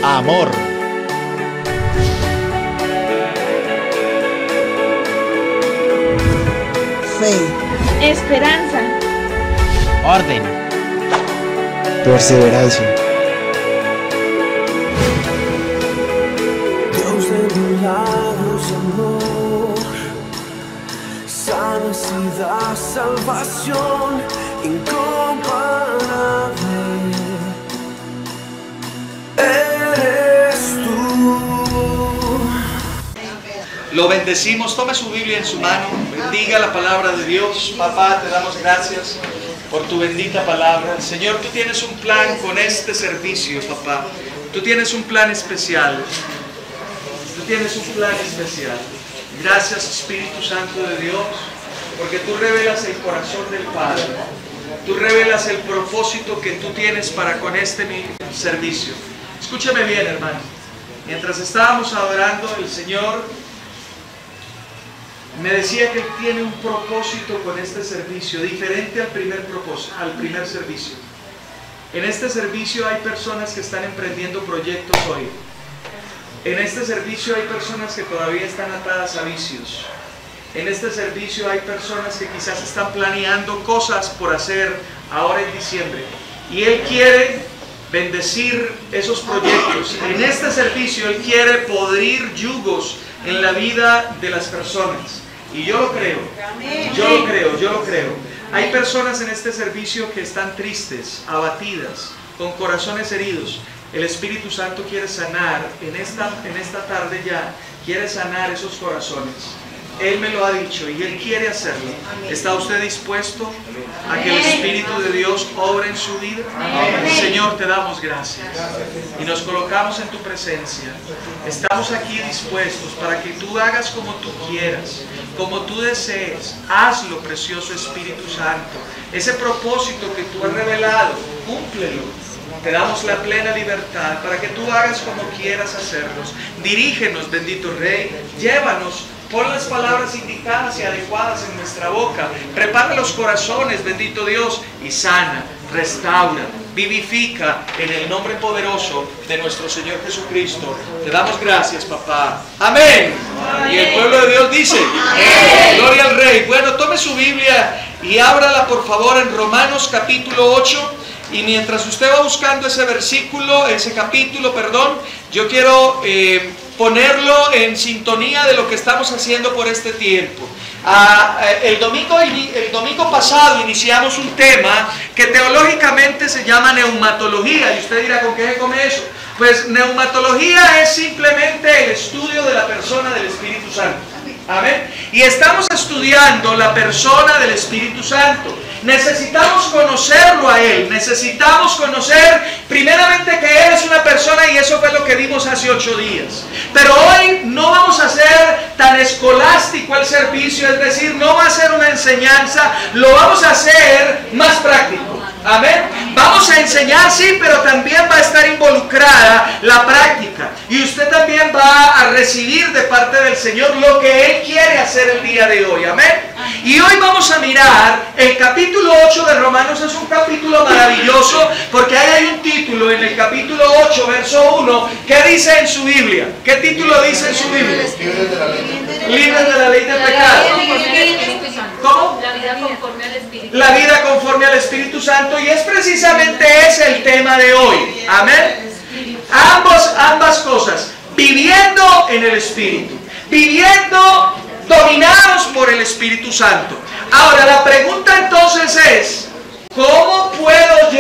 Amor. Fe. Esperanza. Orden. Perseverancia. Dios de milagros, amor, sanas y da salvación incomparable. Eres tú. Lo bendecimos, tome su Biblia en su mano, bendiga la palabra de Dios. Papá, te damos gracias por tu bendita palabra. Señor, tú tienes un plan con este servicio, papá. Tú tienes un plan especial. Tú tienes un plan especial. Gracias, Espíritu Santo de Dios, porque tú revelas el corazón del Padre. Tú revelas el propósito que tú tienes para con este servicio. Escúchame bien, hermano. Mientras estábamos adorando, el Señor me decía que Él tiene un propósito con este servicio, diferente al primer servicio. En este servicio hay personas que están emprendiendo proyectos hoy. En este servicio hay personas que todavía están atadas a vicios. En este servicio hay personas que quizás están planeando cosas por hacer ahora en diciembre. Y Él quiere bendecir esos proyectos. En este servicio Él quiere podrir yugos en la vida de las personas. Y yo lo creo, yo lo creo. Hay personas en este servicio que están tristes, abatidas, con corazones heridos. El Espíritu Santo quiere sanar, en esta tarde ya, quiere sanar esos corazones. Él me lo ha dicho y Él quiere hacerlo. ¿Está usted dispuesto a que el Espíritu de Dios obre en su vida? Señor, te damos gracias y nos colocamos en tu presencia. Estamos aquí dispuestos para que tú hagas como tú quieras, como tú desees. Hazlo, precioso Espíritu Santo. Ese propósito que tú has revelado, cúmplelo. Te damos la plena libertad para que tú hagas como quieras hacerlos. Dirígenos, bendito Rey. Llévanos. Pon las palabras indicadas y adecuadas en nuestra boca. Prepara los corazones, bendito Dios, y sana, restaura, vivifica en el nombre poderoso de nuestro Señor Jesucristo. Te damos gracias, papá. Amén. Y el pueblo de Dios dice: amén. Gloria al Rey. Bueno, tome su Biblia y ábrala por favor en Romanos capítulo 8. Y mientras usted va buscando ese versículo, ese capítulo, perdón, yo quiero ponerlo en sintonía de lo que estamos haciendo por este tiempo. El domingo pasado iniciamos un tema que teológicamente se llama neumatología. Y usted dirá, ¿con qué se come eso? Pues neumatología es simplemente el estudio de la persona del Espíritu Santo. Amén. Y estamos estudiando la persona del Espíritu Santo. Necesitamos conocerlo a Él. Necesitamos conocer primeramente que Él es una persona, y eso fue lo que vimos hace 8 días. Pero hoy no vamos a hacer tan escolástico el servicio, es decir, no va a ser una enseñanza, lo vamos a hacer más práctico. Amén. Vamos a enseñar, sí, pero también va a estar involucrada la práctica. Y usted también va a recibir de parte del Señor lo que Él quiere hacer el día de hoy. Amén. Y hoy vamos a mirar el capítulo 8 de Romanos. Es un capítulo maravilloso porque ahí hay un título en el capítulo 8, verso 1. ¿Qué dice en su Biblia? ¿Qué título dice en su Biblia? Libres de la ley del pecado. ¿Cómo? La vida conforme al Espíritu. La vida conforme al Espíritu Santo, y es precisamente ese el tema de hoy. Amén. Ambas cosas. Viviendo en el Espíritu. Viviendo dominados por el Espíritu Santo. Ahora la pregunta entonces es: ¿cómo puedo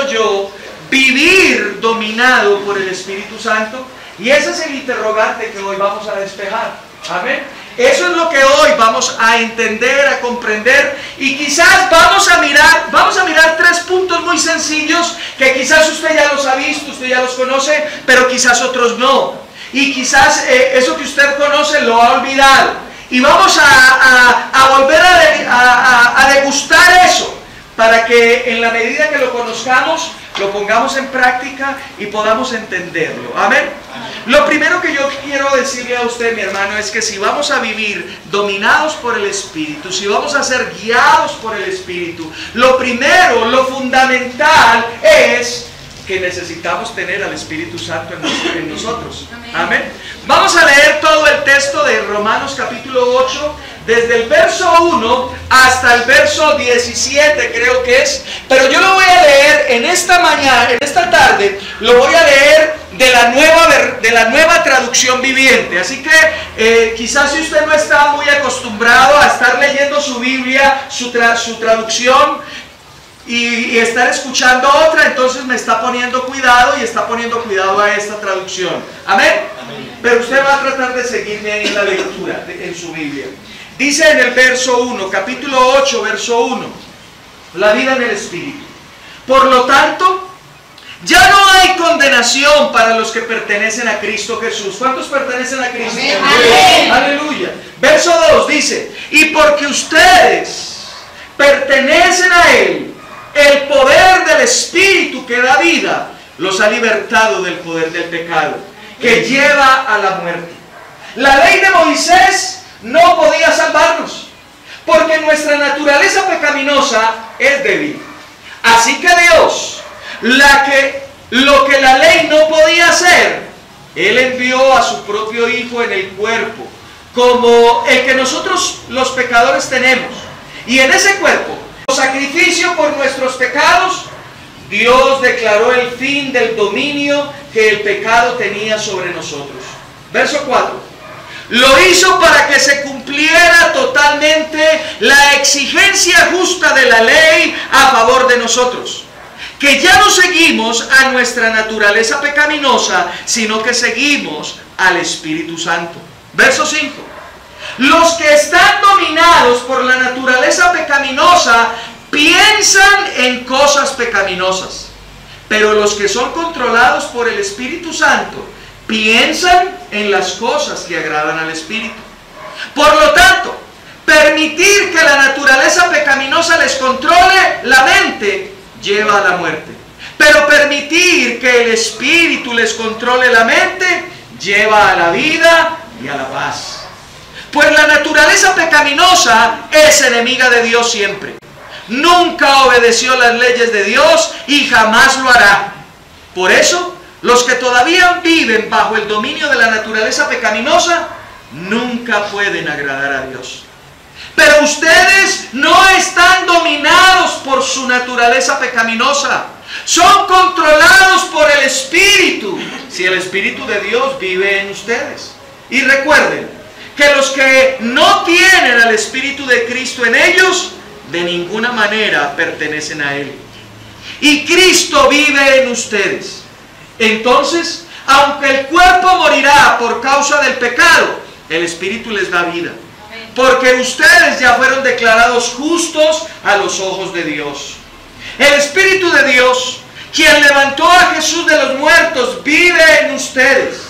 yo vivir dominado por el Espíritu Santo? Y ese es el interrogante que hoy vamos a despejar. Amén. Eso es lo que hoy vamos a entender, a comprender, y quizás vamos a mirar 3 puntos muy sencillos que quizás usted ya los ha visto, usted ya los conoce, pero quizás otros no. Y quizás eso que usted conoce lo ha olvidado. Y vamos a volver a degustar eso, para que en la medida que lo conozcamos, lo pongamos en práctica y podamos entenderlo. Amén. Lo primero que yo quiero decirle a usted, mi hermano, es que si vamos a vivir dominados por el Espíritu, si vamos a ser guiados por el Espíritu, lo primero, lo fundamental es que necesitamos tener al Espíritu Santo en nosotros. Amén. Vamos a leer todo el texto de Romanos capítulo 8, desde el verso 1 hasta el verso 17 creo que es, pero yo lo voy a leer en esta mañana, en esta tarde, lo voy a leer de la nueva traducción viviente. Así que quizás si usted no está muy acostumbrado a estar leyendo su Biblia, su traducción, y estar escuchando otra, entonces me está poniendo cuidado y está poniendo cuidado a esta traducción. Amén. Amén. Pero usted va a tratar de seguirme ahí en la lectura, en su Biblia. Dice en el verso 1, capítulo 8, verso 1, la vida en el Espíritu. Por lo tanto, ya no hay condenación para los que pertenecen a Cristo Jesús. ¿Cuántos pertenecen a Cristo? Amén. Aleluya. Verso 2 dice, y porque ustedes pertenecen a Él, el poder del Espíritu que da vida los ha libertado del poder del pecado, que lleva a la muerte. La ley de Moisés no podía salvarnos, porque nuestra naturaleza pecaminosa es débil. Así que Dios, lo que la ley no podía hacer, Él envió a su propio Hijo en el cuerpo, como el que nosotros los pecadores tenemos. Y en ese cuerpo, sacrificio por nuestros pecados, Dios declaró el fin del dominio que el pecado tenía sobre nosotros. Verso 4. Lo hizo para que se cumpliera totalmente la exigencia justa de la ley a favor de nosotros, que ya no seguimos a nuestra naturaleza pecaminosa, sino que seguimos al Espíritu Santo. Verso 5. Los que están dominados por la naturaleza pecaminosa piensan en cosas pecaminosas, pero los que son controlados por el Espíritu Santo piensan en las cosas que agradan al Espíritu. Por lo tanto, permitir que la naturaleza pecaminosa les controle la mente lleva a la muerte, pero permitir que el Espíritu les controle la mente lleva a la vida y a la paz. Pues la naturaleza pecaminosa es enemiga de Dios siempre. Nunca obedeció las leyes de Dios y jamás lo hará. Por eso, los que todavía viven bajo el dominio de la naturaleza pecaminosa nunca pueden agradar a Dios. Pero ustedes no están dominados por su naturaleza pecaminosa. Son controlados por el Espíritu, si el Espíritu de Dios vive en ustedes. Y recuerden que los que no tienen al Espíritu de Cristo en ellos, de ninguna manera pertenecen a Él. Y Cristo vive en ustedes. Entonces, aunque el cuerpo morirá por causa del pecado, el Espíritu les da vida. Porque ustedes ya fueron declarados justos a los ojos de Dios. El Espíritu de Dios, quien levantó a Jesús de los muertos, vive en ustedes.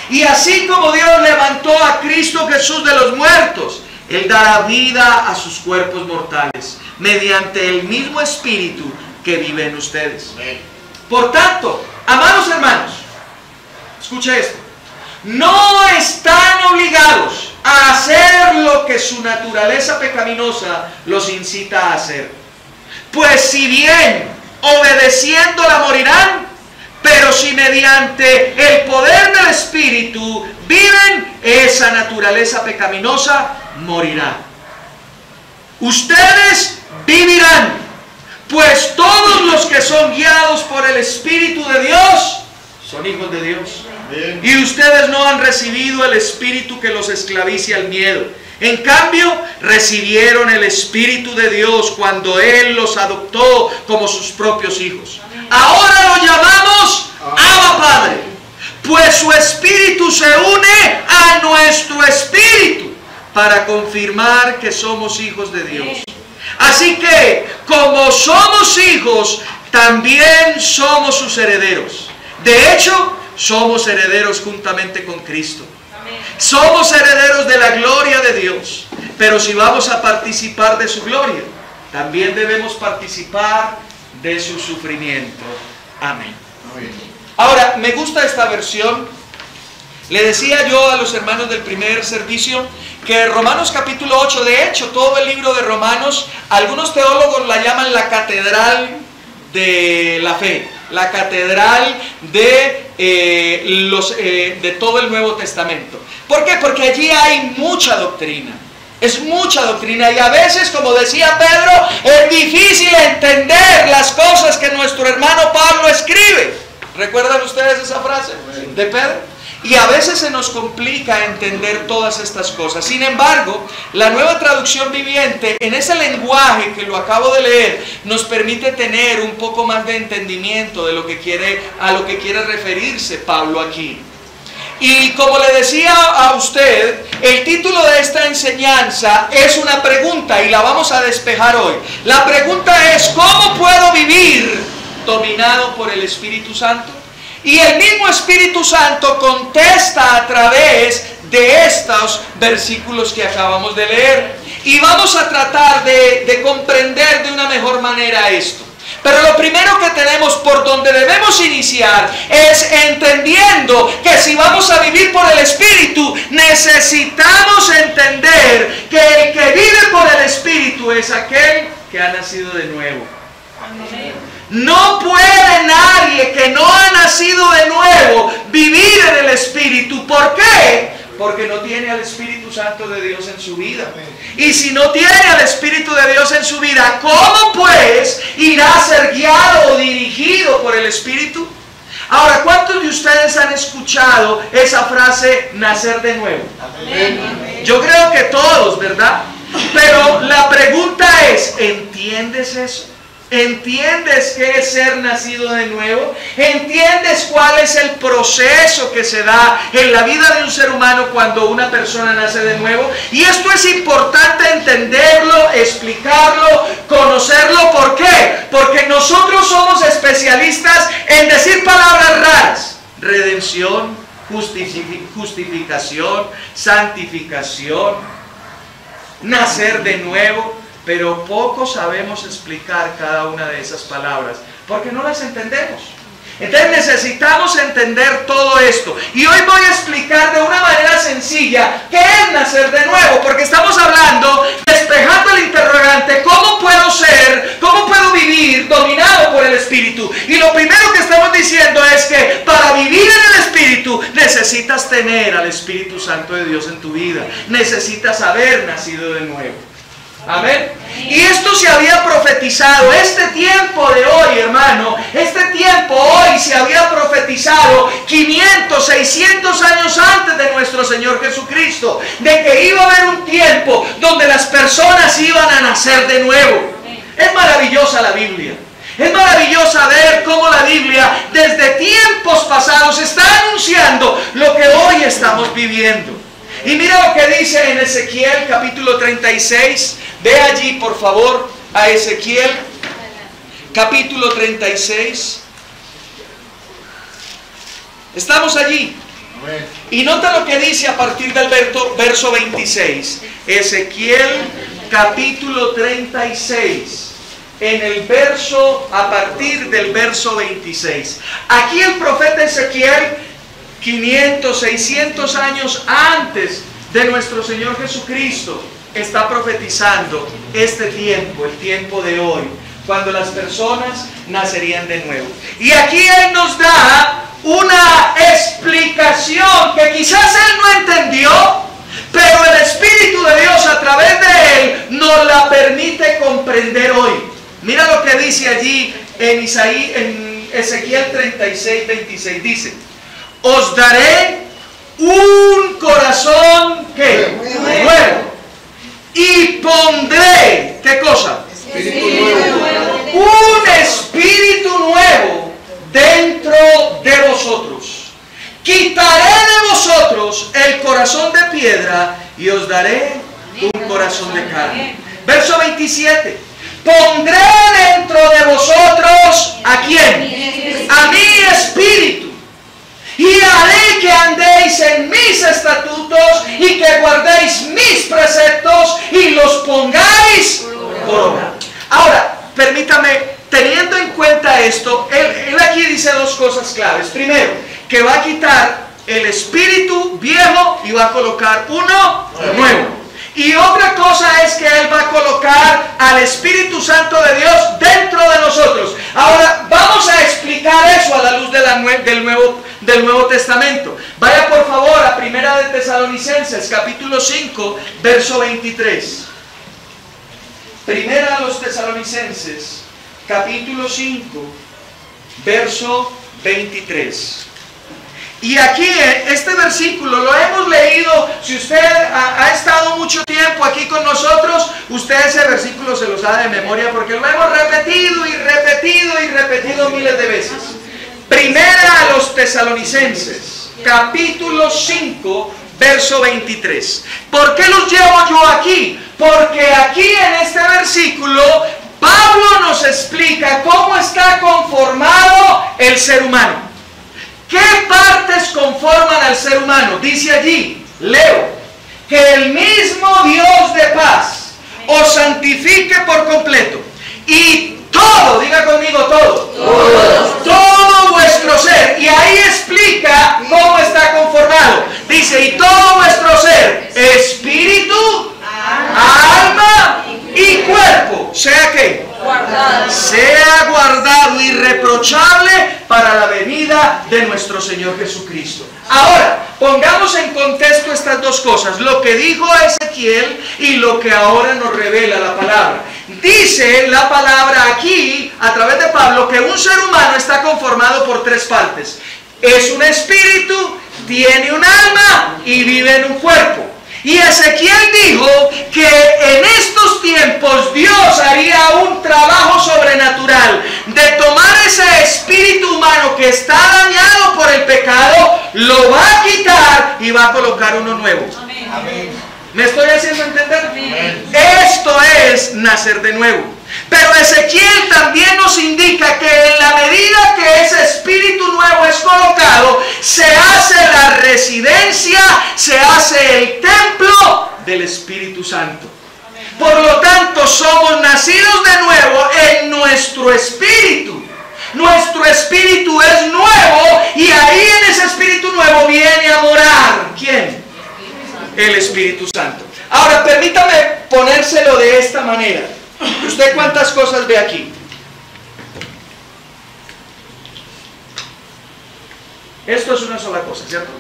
Y así como Dios levantó a Cristo Jesús de los muertos, Él dará vida a sus cuerpos mortales, mediante el mismo Espíritu que vive en ustedes. Por tanto, amados hermanos, escucha esto. No están obligados a hacer lo que su naturaleza pecaminosa los incita a hacer. Pues si bien obedeciéndola morirán, pero si mediante el poder del Espíritu viven, esa naturaleza pecaminosa morirá. Ustedes vivirán, pues todos los que son guiados por el Espíritu de Dios son hijos de Dios. Bien. Y ustedes no han recibido el espíritu que los esclavice al miedo. En cambio, recibieron el Espíritu de Dios cuando Él los adoptó como sus propios hijos. Ahora lo llamamos Abba Padre, pues su Espíritu se une a nuestro espíritu para confirmar que somos hijos de Dios. Así que, como somos hijos, también somos sus herederos. De hecho, somos herederos juntamente con Cristo. Somos herederos de la gloria de Dios. Pero si vamos a participar de su gloria, también debemos participar de su sufrimiento. Amén. Ahora, me gusta esta versión. Le decía yo a los hermanos del primer servicio que Romanos capítulo 8, de hecho, todo el libro de Romanos, algunos teólogos la llaman la catedral de la fe. la catedral de todo el Nuevo Testamento. ¿Por qué? Porque allí hay mucha doctrina. Es mucha doctrina y a veces, como decía Pedro, es difícil entender las cosas que nuestro hermano Pablo escribe. ¿Recuerdan ustedes esa frase de Pedro? Y a veces se nos complica entender todas estas cosas. Sin embargo, la Nueva Traducción Viviente, en ese lenguaje que lo acabo de leer, nos permite tener un poco más de entendimiento de a lo que quiere referirse Pablo aquí. Y como le decía a usted, el título de esta enseñanza es una pregunta y la vamos a despejar hoy. La pregunta es: ¿cómo puedo vivir dominado por el Espíritu Santo? Y el mismo Espíritu Santo contesta a través de estos versículos que acabamos de leer. Y vamos a tratar de comprender de una mejor manera esto. Pero lo primero que tenemos, por donde debemos iniciar, es entendiendo que si vamos a vivir por el Espíritu, necesitamos entender que el que vive por el Espíritu es aquel que ha nacido de nuevo. Amén. No puede nadie que no ha nacido de nuevo vivir en el Espíritu. ¿Por qué? Porque no tiene al Espíritu Santo de Dios en su vida. Y si no tiene al Espíritu de Dios en su vida, ¿cómo pues irá a ser guiado o dirigido por el Espíritu? Ahora, ¿cuántos de ustedes han escuchado esa frase, nacer de nuevo? Amén. Yo creo que todos, ¿verdad? Pero la pregunta es, ¿entiendes eso? ¿Entiendes qué es ser nacido de nuevo? ¿Entiendes cuál es el proceso que se da en la vida de un ser humano cuando una persona nace de nuevo? Y esto es importante entenderlo, explicarlo, conocerlo. ¿Por qué? Porque nosotros somos especialistas en decir palabras raras: redención, justificación, santificación, nacer de nuevo. Pero poco sabemos explicar cada una de esas palabras, porque no las entendemos. Entonces necesitamos entender todo esto. Y hoy voy a explicar de una manera sencilla qué es nacer de nuevo, porque estamos hablando, despejando el interrogante: ¿cómo puedo ser, cómo puedo vivir dominado por el Espíritu? Y lo primero que estamos diciendo es que para vivir en el Espíritu necesitas tener al Espíritu Santo de Dios en tu vida. Necesitas haber nacido de nuevo. Amén. Y esto se había profetizado. Este tiempo de hoy, hermano, este tiempo hoy se había profetizado 500, 600 años antes de nuestro Señor Jesucristo, de que iba a haber un tiempo donde las personas iban a nacer de nuevo. Es maravillosa la Biblia. Es maravilloso ver cómo la Biblia desde tiempos pasados está anunciando lo que hoy estamos viviendo. Y mira lo que dice en Ezequiel capítulo 36. Ve allí, por favor, a Ezequiel capítulo 36. Estamos allí. Y nota lo que dice a partir del verso 26. Ezequiel capítulo 36. A partir del verso 26. Aquí el profeta Ezequiel, 500, 600 años antes de nuestro Señor Jesucristo, está profetizando este tiempo, el tiempo de hoy, cuando las personas nacerían de nuevo. Y aquí Él nos da una explicación que quizás Él no entendió, pero el Espíritu de Dios a través de Él nos la permite comprender hoy. Mira lo que dice allí en Ezequiel 36, 26. Dice: os daré un corazón ¿qué? Nuevo. Y pondré, ¿qué cosa? Un espíritu nuevo dentro de vosotros. Quitaré de vosotros el corazón de piedra y os daré un corazón de carne. Verso 27. Pondré dentro de vosotros ¿a quién? A mi espíritu. Y haré que andéis en mis estatutos y que guardéis mis preceptos y los pongáis por obra. Ahora, permítame, teniendo en cuenta esto, él aquí dice dos cosas claves. Primero, que va a quitar el espíritu viejo y va a colocar uno nuevo. Y otra cosa es que Él va a colocar al Espíritu Santo de Dios dentro de nosotros. Ahora vamos a explicar del Nuevo Testamento. Vaya por favor a Primera de Tesalonicenses, capítulo 5, verso 23. Primera de los Tesalonicenses, capítulo 5, verso 23. Y aquí este versículo lo hemos leído. Si usted ha estado mucho tiempo aquí con nosotros, usted ese versículo se lo sabe de memoria porque lo hemos repetido y repetido y repetido miles de veces. Primera a los Tesalonicenses, capítulo 5, verso 23. ¿Por qué los llevo yo aquí? Porque aquí en este versículo Pablo nos explica cómo está conformado el ser humano. ¿Qué partes conforman al ser humano? Dice allí, leo, que el mismo Dios de paz os santifique por completo y todo, diga conmigo todo vuestro ser. Y ahí explica cómo está conformado. Dice, y todo vuestro ser, espíritu, alma y cuerpo, sea que sea guardado irreprochable para la venida de nuestro Señor Jesucristo. Ahora, pongamos en contexto estas dos cosas, lo que dijo Ezequiel y lo que ahora nos revela la palabra. Dice la palabra aquí, a través de Pablo, que un ser humano está conformado por tres partes. Es un espíritu, tiene un alma y vive en un cuerpo. Y Ezequiel dijo que en estos tiempos Dios haría un trabajo sobrenatural de tomar ese espíritu humano que está dañado por el pecado, lo va a quitar y va a colocar uno nuevo. Amén. ¿Me estoy haciendo entender? Amén. Esto es nacer de nuevo. Pero Ezequiel también nos indica que en la medida que ese espíritu nuevo es colocado, se hace la residencia, se hace el templo del Espíritu Santo. Por lo tanto, somos nacidos de nuevo en nuestro espíritu. Nuestro espíritu es nuevo y ahí en ese espíritu nuevo viene a morar. ¿Quién? El Espíritu Santo. Ahora, permítame ponérselo de esta manera. ¿Usted cuántas cosas ve aquí? Esto es una sola cosa, ¿cierto?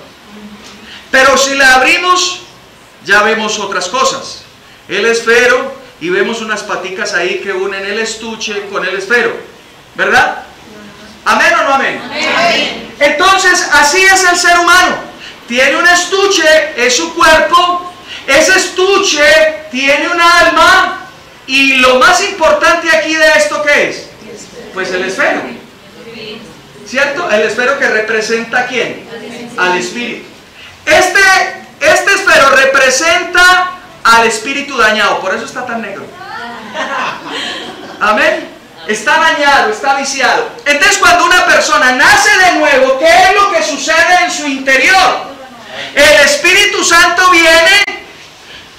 Pero si la abrimos, ya vemos otras cosas. El esfero, y vemos unas paticas ahí que unen el estuche con el esfero, ¿verdad? ¿Amén o no amén? Amén. Entonces, así es el ser humano. Tiene un estuche, es su cuerpo. Ese estuche tiene un alma. Y lo más importante aquí de esto, ¿qué es? Pues el esfero, ¿cierto? El esfero que representa ¿a quién? Al espíritu. Este esfero representa al espíritu dañado, por eso está tan negro. Amén. Está dañado, está viciado. Entonces, cuando una persona nace de nuevo, ¿qué es lo que sucede en su interior? El Espíritu Santo viene,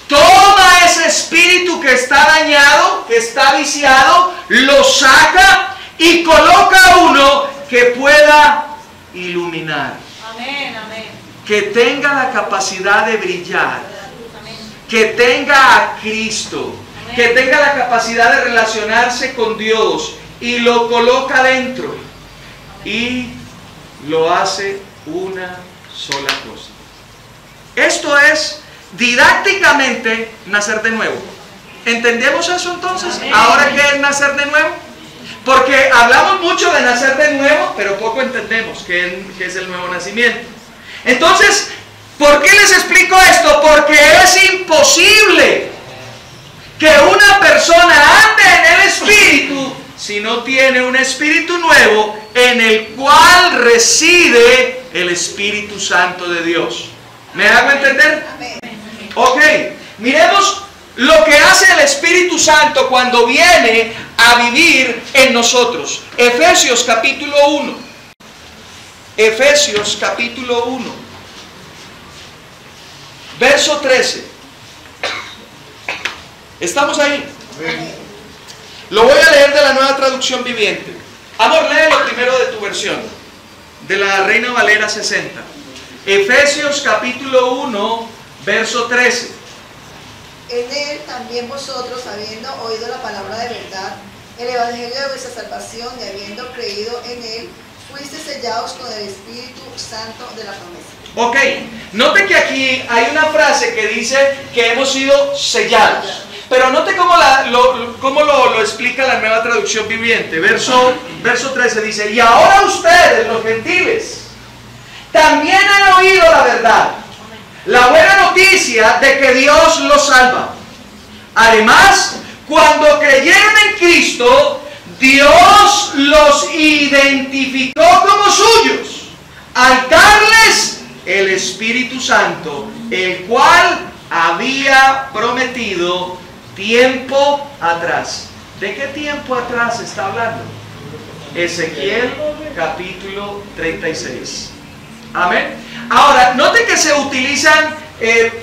toma ese espíritu que está dañado, que está viciado, lo saca y coloca uno que pueda iluminar. Amén, amén. Que tenga la capacidad de brillar. Amén. Que tenga a Cristo. Amén. Que tenga la capacidad de relacionarse con Dios. Y lo coloca dentro. Y lo hace una sola cosa. Esto es didácticamente nacer de nuevo. ¿Entendemos eso entonces? Amén. ¿Ahora qué es nacer de nuevo? Porque hablamos mucho de nacer de nuevo, pero poco entendemos qué es el nuevo nacimiento. Entonces, ¿por qué les explico esto? Porque es imposible que una persona ande en el Espíritu si no tiene un espíritu nuevo en el cual reside el Espíritu Santo de Dios. ¿Me hago entender? Ok, miremos lo que hace el Espíritu Santo cuando viene a vivir en nosotros. Efesios capítulo 1. Efesios capítulo 1. Verso 13. ¿Estamos ahí? Lo voy a leer de la Nueva Traducción Viviente. Amor, léelo primero de tu versión, de la Reina Valera 60. Efesios capítulo 1, verso 13. En él también vosotros, habiendo oído la palabra de verdad, el evangelio de vuestra salvación, y habiendo creído en él, fuiste sellados con el Espíritu Santo de la promesa. Ok, note que aquí hay una frase que dice que hemos sido sellados. Pero note cómo lo explica la Nueva Traducción Viviente. Verso 13 dice: y ahora ustedes, los gentiles, también han oído la verdad, la buena noticia de que Dios los salva. Además, cuando creyeron en Cristo, Dios los identificó como suyos al darles el Espíritu Santo, el cual había prometido tiempo atrás. ¿De qué tiempo atrás está hablando? Ezequiel capítulo 36. Amén. Ahora, note que se utilizan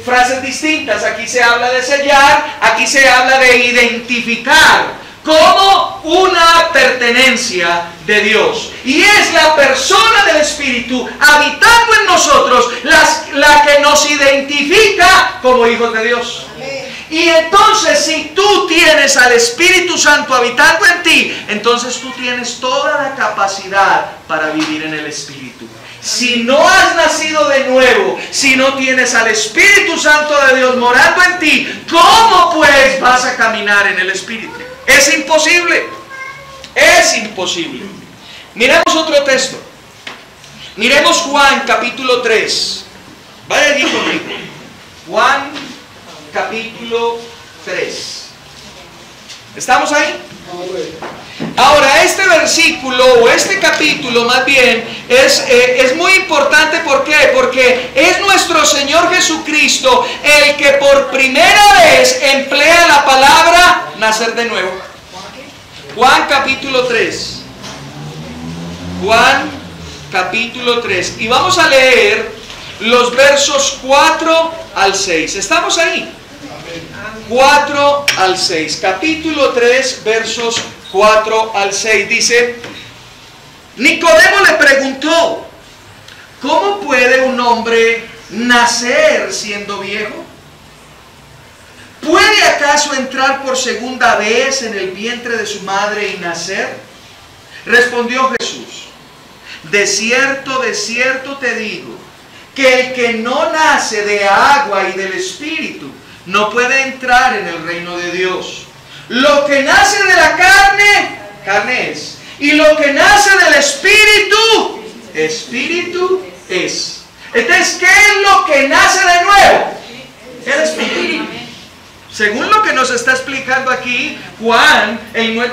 frases distintas. Aquí se habla de sellar, aquí se habla de identificar como una pertenencia de Dios. Y es la persona del Espíritu habitando en nosotros la que nos identifica como hijos de Dios. Y entonces, si tú tienes al Espíritu Santo habitando en ti, entonces tú tienes toda la capacidad para vivir en el Espíritu. Si no has nacido de nuevo, si no tienes al Espíritu Santo de Dios morando en ti, ¿cómo pues vas a caminar en el Espíritu? Es imposible. Es imposible. Miremos otro texto. Miremos Juan capítulo 3. Vaya allí conmigo. Juan capítulo 3. ¿Estamos ahí? Ahora, este versículo, o este capítulo más bien, es muy importante. ¿Por qué? Porque es nuestro Señor Jesucristo el que por primera vez emplea la palabra nacer de nuevo. Juan capítulo 3. Juan capítulo 3. Y vamos a leer los versos 4 al 6. ¿Estamos ahí? 4 al 6. Capítulo 3, versos 4 al 6. Dice: Nicodemo le preguntó: ¿cómo puede un hombre nacer siendo viejo? ¿Puede acaso entrar por segunda vez en el vientre de su madre y nacer? Respondió Jesús: de cierto te digo, que el que no nace de agua y del Espíritu no puede entrar en el reino de Dios. Lo que nace de la carne, carne es. Y lo que nace del Espíritu, Espíritu es. Entonces, ¿qué es lo que nace de nuevo? El Espíritu. Según lo que nos está explicando aquí Juan,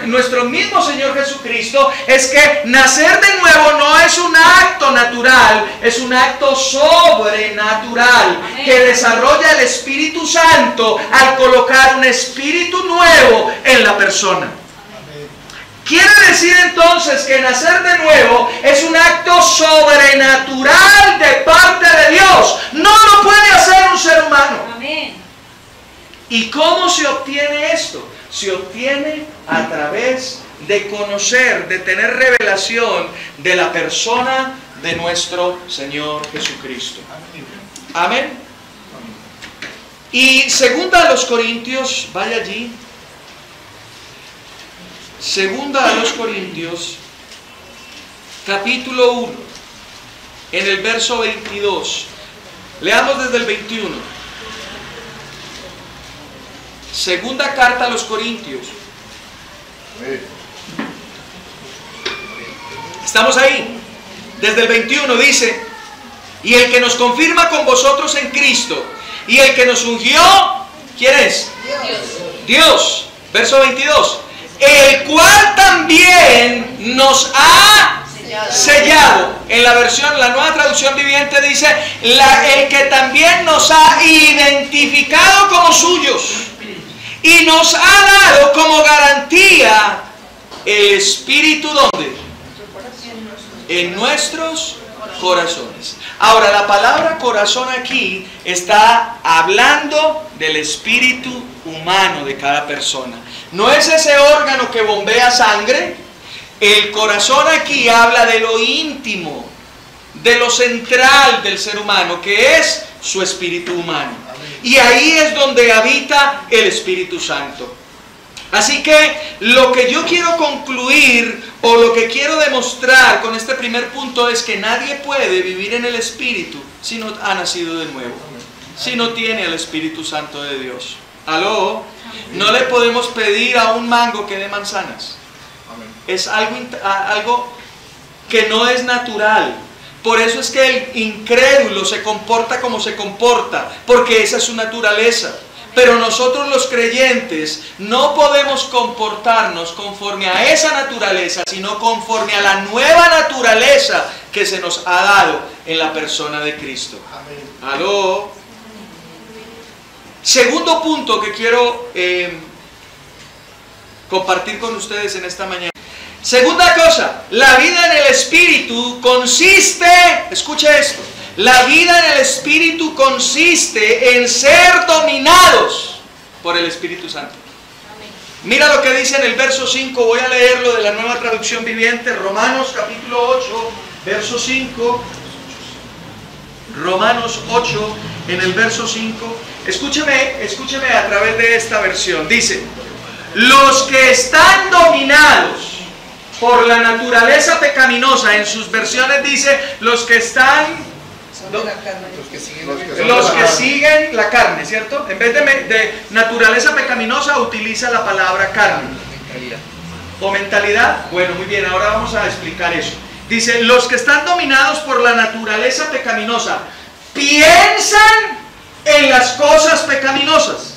nuestro mismo Señor Jesucristo, es que nacer de nuevo no es un acto natural, es un acto sobrenatural que desarrolla el Espíritu Santo al colocar un espíritu nuevo en la persona. Quiere decir entonces que nacer de nuevo es un acto sobrenatural de parte de Dios. No lo puede hacer un ser humano. Amén. ¿Y cómo se obtiene esto? Se obtiene a través de conocer, de tener revelación de la persona de nuestro Señor Jesucristo. Amén. Y segunda a los Corintios, vaya allí. Segunda a los Corintios, capítulo 1, en el verso 22. Leamos desde el 21. Segunda carta a los Corintios. ¿Estamos ahí? Desde el 21 dice: y el que nos confirma con vosotros en Cristo, y el que nos ungió, ¿quién es? Dios. Verso 22. El cual también nos ha sellado. En la versión, la Nueva Traducción Viviente dice: el que también nos ha identificado como suyos. Y nos ha dado como garantía el Espíritu, ¿dónde? En nuestros corazones. Ahora, la palabra corazón aquí está hablando del espíritu humano de cada persona. No es ese órgano que bombea sangre. El corazón aquí habla de lo íntimo, de lo central del ser humano, que es su espíritu humano. Y ahí es donde habita el Espíritu Santo. Así que lo que yo quiero concluir o lo que quiero demostrar con este primer punto es que nadie puede vivir en el Espíritu si no ha nacido de nuevo, si no tiene el Espíritu Santo de Dios. ¿Aló? No le podemos pedir a un mango que dé manzanas. Es algo que no es natural. Por eso es que el incrédulo se comporta como se comporta, porque esa es su naturaleza. Pero nosotros los creyentes no podemos comportarnos conforme a esa naturaleza, sino conforme a la nueva naturaleza que se nos ha dado en la persona de Cristo. Amén. ¿Aló? Segundo punto que quiero compartir con ustedes en esta mañana. Segunda cosa, la vida en el Espíritu consiste, escuche esto, la vida en el Espíritu consiste en ser dominados por el Espíritu Santo. Mira lo que dice en el verso 5, voy a leerlo de la Nueva Traducción Viviente, Romanos capítulo 8, verso 5. Romanos 8, en el verso 5. Escúcheme a través de esta versión. Dice, los que están dominados por la naturaleza pecaminosa, en sus versiones dice, los que están... Los que siguen la carne, ¿cierto? En vez de naturaleza pecaminosa utiliza la palabra carne. ¿O mentalidad? Bueno, muy bien, ahora vamos a explicar eso. Dice, los que están dominados por la naturaleza pecaminosa piensan en las cosas pecaminosas,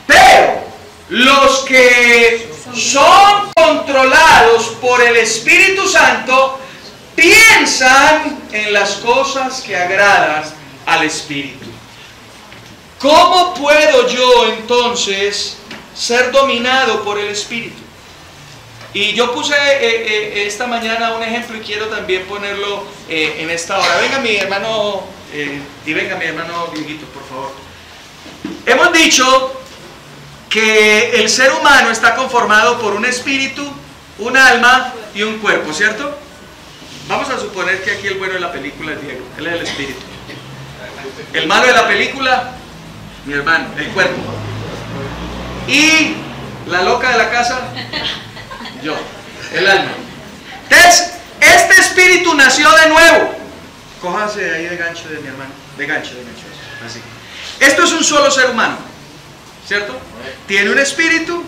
pero los que son controlados por el Espíritu Santo piensan en las cosas que agradan al Espíritu. ¿Cómo puedo yo entonces ser dominado por el Espíritu? Y yo puse esta mañana un ejemplo y quiero también ponerlo en esta hora. Venga mi hermano y venga mi hermano Dieguito, por favor. Hemos dicho que el ser humano está conformado por un espíritu, un alma y un cuerpo, ¿cierto? Vamos a suponer que aquí el bueno de la película es Diego, él es el espíritu. El malo de la película, mi hermano, el cuerpo. Y la loca de la casa, yo, el alma. Entonces, este espíritu nació de nuevo. Cójase ahí de gancho de mi hermano, de gancho, así. Esto es un solo ser humano, ¿cierto? Tiene un espíritu,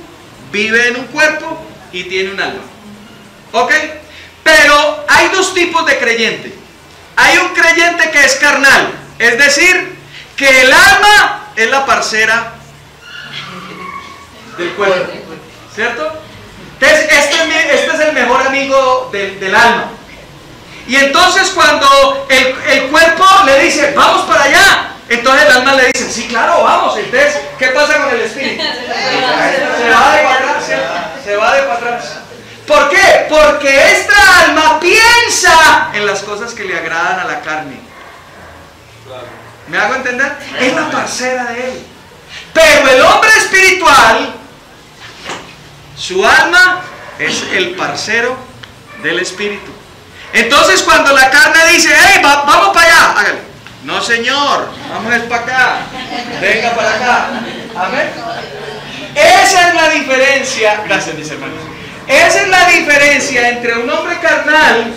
vive en un cuerpo y tiene un alma. ¿Ok? Pero hay dos tipos de creyente. Hay un creyente que es carnal, es decir, que el alma es la parcera del cuerpo, ¿cierto? Entonces, este es el mejor amigo del alma. Y entonces cuando el cuerpo le dice, vamos para allá, entonces el alma le dice, sí, claro, vamos. Entonces, ¿qué pasa con el espíritu? Se va de para atrás, se va de para atrás. ¿Por qué? Porque esta alma piensa en las cosas que le agradan a la carne. ¿Me hago entender? Es la parcera de él. Pero el hombre espiritual, su alma es el parcero del espíritu. Entonces cuando la carne dice, hey, vamos para allá, hágale. No, señor, vamos para acá. Venga para acá. Amén. Esa es la diferencia. Gracias, mis hermanos. Esa es la diferencia entre un hombre carnal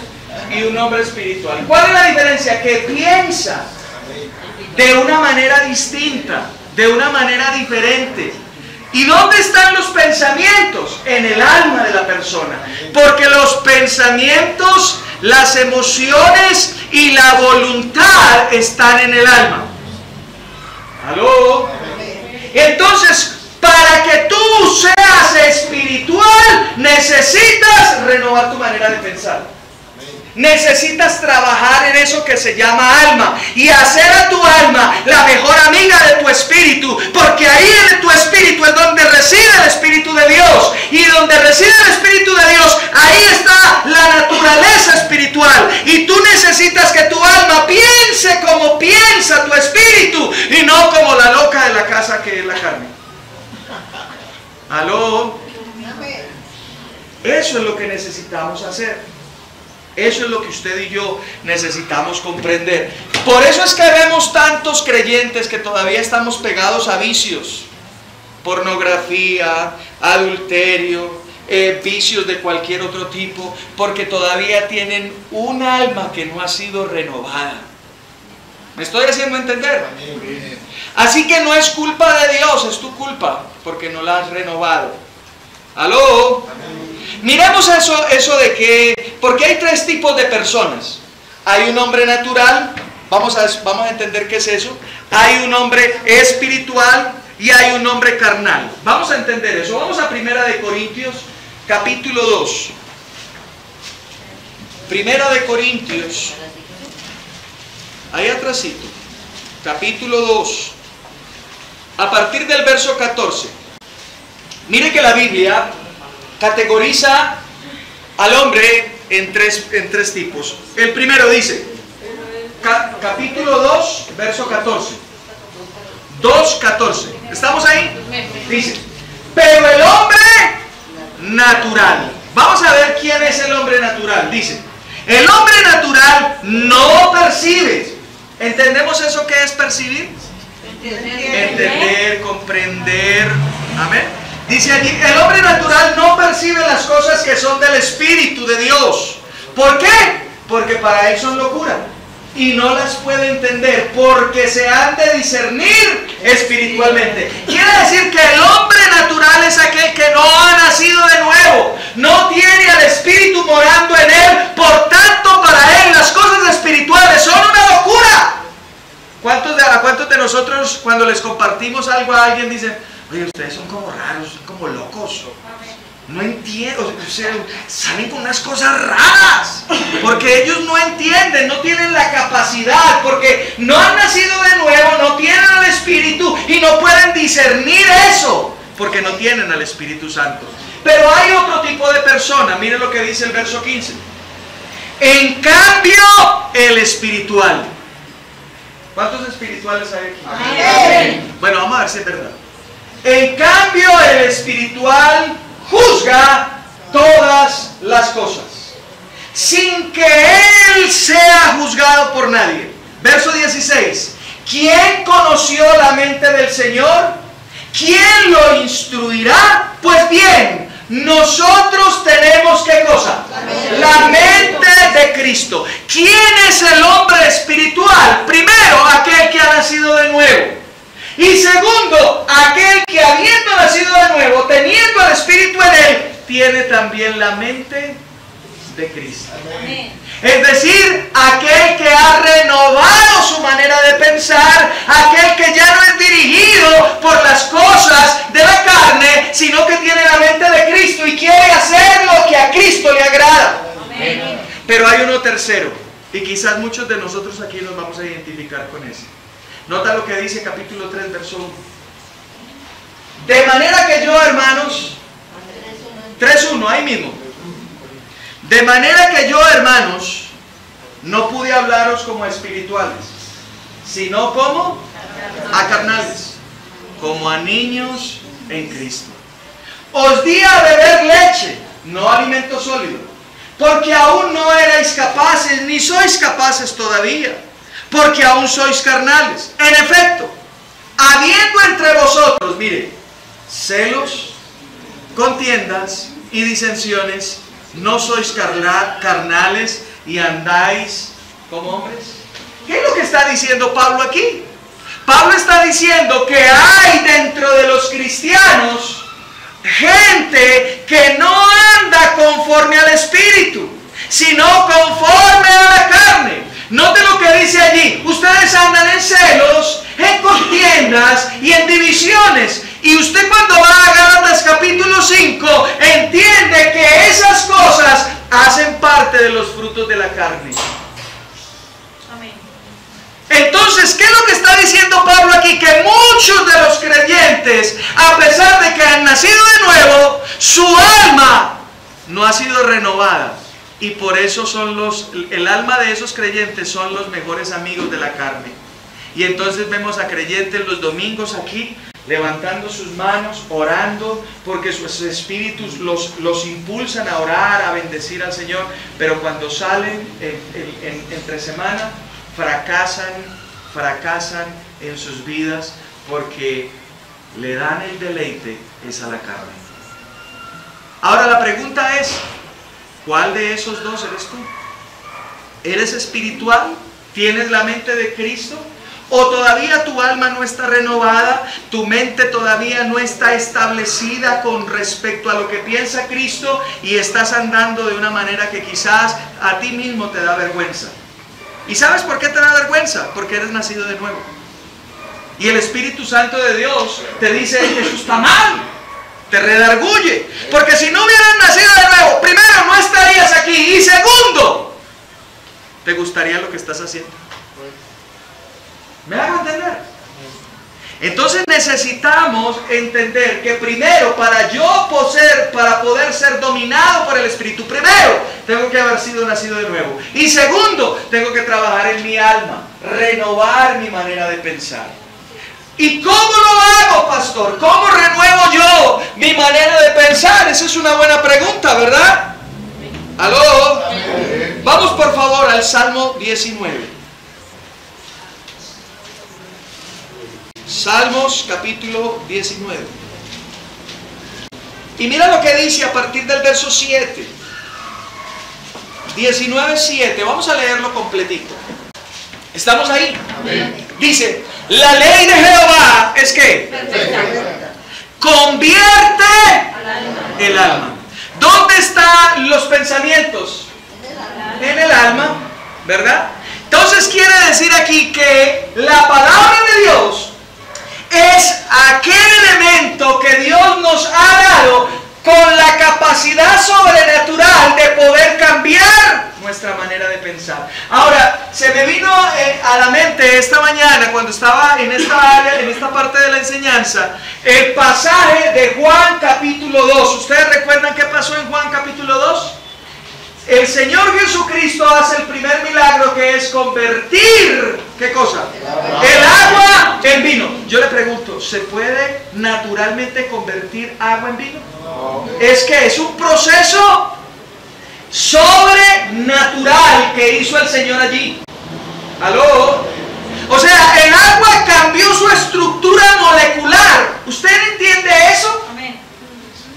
y un hombre espiritual. ¿Cuál es la diferencia? Que piensa de una manera distinta, de una manera diferente. ¿Y dónde están los pensamientos? En el alma de la persona. Porque los pensamientos, las emociones y la voluntad están en el alma. ¿Aló? Entonces, para que tú seas espiritual, necesitas renovar tu manera de pensar. Necesitas trabajar en eso que se llama alma y hacer a tu alma la mejor amiga de tu espíritu, porque ahí en tu espíritu es donde reside el Espíritu de Dios, y donde reside el Espíritu de Dios, ahí está la naturaleza espiritual, y tú necesitas que tu alma piense como piensa tu espíritu y no como la loca de la casa que es la carne. ¿Aló? Eso es lo que necesitamos hacer. Eso es lo que usted y yo necesitamos comprender. Por eso es que vemos tantos creyentes que todavía estamos pegados a vicios. pornografía, adulterio, vicios de cualquier otro tipo, porque todavía tienen un alma que no ha sido renovada. ¿Me estoy haciendo entender? Así que no es culpa de Dios, es tu culpa, porque no la has renovado. ¿Aló? Miremos eso de que, porque hay tres tipos de personas. Hay un hombre natural, vamos a entender qué es eso. Hay un hombre espiritual y hay un hombre carnal. Vamos a entender eso. Vamos a 1 Corintios, capítulo 2. 1 Corintios, ahí atrásito, capítulo 2, a partir del verso 14. Mire que la Biblia categoriza al hombre en tres tipos. El primero dice, capítulo 2, verso 14. 2:14. ¿Estamos ahí? Dice, pero el hombre natural. Vamos a ver quién es el hombre natural. Dice, el hombre natural no percibe. ¿Entendemos eso que es percibir? Entender, comprender. Amén. Dice allí, el hombre natural no percibe las cosas que son del Espíritu de Dios. ¿Por qué? Porque para él son locura. Y no las puede entender porque se han de discernir espiritualmente. Quiere decir que el hombre natural es aquel que no ha nacido de nuevo, no tiene al Espíritu morando en él, por tanto para él las cosas espirituales son una locura. ¿A cuántos de nosotros cuando les compartimos algo a alguien dicen, oye, ustedes son como raros, son como locos? No entiendo, o sea, salen con unas cosas raras, porque ellos no entienden, no tienen la capacidad, porque no han nacido de nuevo, no tienen al Espíritu y no pueden discernir eso, porque no tienen al Espíritu Santo. Pero hay otro tipo de persona, miren lo que dice el verso 15. En cambio, el espiritual. ¿Cuántos espirituales hay aquí? Amén. Bueno, vamos a ver si es verdad. En cambio, el espiritual juzga todas las cosas, sin que él sea juzgado por nadie. Verso 16. ¿Quién conoció la mente del Señor? ¿Quién lo instruirá? Pues bien, nosotros tenemos ¿qué cosa? La mente de Cristo. ¿Quién es el hombre espiritual? Primero, aquel que ha nacido de nuevo. Y segundo, aquel que habiendo nacido de nuevo, teniendo el Espíritu en él, tiene también la mente de Cristo. Amén. Es decir, aquel que ha renovado su manera de pensar, aquel que ya no es dirigido por las cosas de la carne, sino que tiene la mente de Cristo y quiere hacer lo que a Cristo le agrada. Amén. Pero hay uno tercero, y quizás muchos de nosotros aquí nos vamos a identificar con ese. Nota lo que dice capítulo 3, verso 1. De manera que yo, hermanos, 3:1, ahí mismo. De manera que yo, hermanos, no pude hablaros como a espirituales, sino como a carnales, como a niños en Cristo. Os di a beber leche, no alimento sólido, porque aún no erais capaces, ni sois capaces todavía, porque aún sois carnales. En efecto, habiendo entre vosotros, mire, celos, contiendas y disensiones, ¿no sois carnales y andáis como hombres? ¿Qué es lo que está diciendo Pablo aquí? Pablo está diciendo que hay dentro de los cristianos gente que no anda conforme al Espíritu, sino conforme a la carne. Note lo que dice allí, ustedes andan en celos, en contiendas y en divisiones. Y usted cuando va a Gálatas capítulo 5, entiende que esas cosas hacen parte de los frutos de la carne. Amén. Entonces, ¿qué es lo que está diciendo Pablo aquí? Que muchos de los creyentes, a pesar de que han nacido de nuevo, su alma no ha sido renovada. Y por eso el alma de esos creyentes son los mejores amigos de la carne. Y entonces vemos a creyentes los domingos aquí, levantando sus manos, orando, porque sus espíritus los impulsan a orar, a bendecir al Señor. Pero cuando salen entre semana, fracasan en sus vidas, porque le dan el deleite es a la carne. Ahora la pregunta es, ¿cuál de esos dos eres tú? ¿Eres espiritual? ¿Tienes la mente de Cristo? ¿O todavía tu alma no está renovada? ¿Tu mente todavía no está establecida con respecto a lo que piensa Cristo? Y estás andando de una manera que quizás a ti mismo te da vergüenza. ¿Y sabes por qué te da vergüenza? Porque eres nacido de nuevo. Y el Espíritu Santo de Dios te dice que eso está mal. Te redarguye. Porque si no hubieras nacido de nuevo, primero no estarías aquí. Y segundo, ¿te gustaría lo que estás haciendo? ¿Me hago entender? Entonces necesitamos entender que primero, para poder ser dominado por el Espíritu, primero tengo que haber sido nacido de nuevo. Y segundo, tengo que trabajar en mi alma, renovar mi manera de pensar. ¿Y cómo lo hago, pastor? ¿Cómo renuevo yo mi manera de pensar? Esa es una buena pregunta, ¿verdad? ¿Aló? Vamos por favor al Salmo 19. Salmos capítulo 19. Y mira lo que dice a partir del verso 7. 19:7. Vamos a leerlo completito. ¿Estamos ahí? Amén. Dice, la ley de Jehová es que convierte el alma. ¿Dónde están los pensamientos? En el alma, ¿verdad? Entonces quiere decir aquí que la palabra de Dios es aquel elemento que Dios nos ha dado con la capacidad sobrenatural de poder cambiar nuestra manera de pensar. Ahora, se me vino a la mente esta mañana cuando estaba en esta área, en esta parte de la enseñanza, el pasaje de Juan capítulo 2. ¿Ustedes recuerdan qué pasó en Juan capítulo 2? El Señor Jesucristo hace el primer milagro, que es convertir, ¿qué cosa? El agua en vino. Yo le pregunto, ¿se puede naturalmente convertir agua en vino? No. Es que es un proceso sobrenatural que hizo el Señor allí. ¿Aló? O sea, el agua cambió su estructura molecular. ¿Usted entiende eso?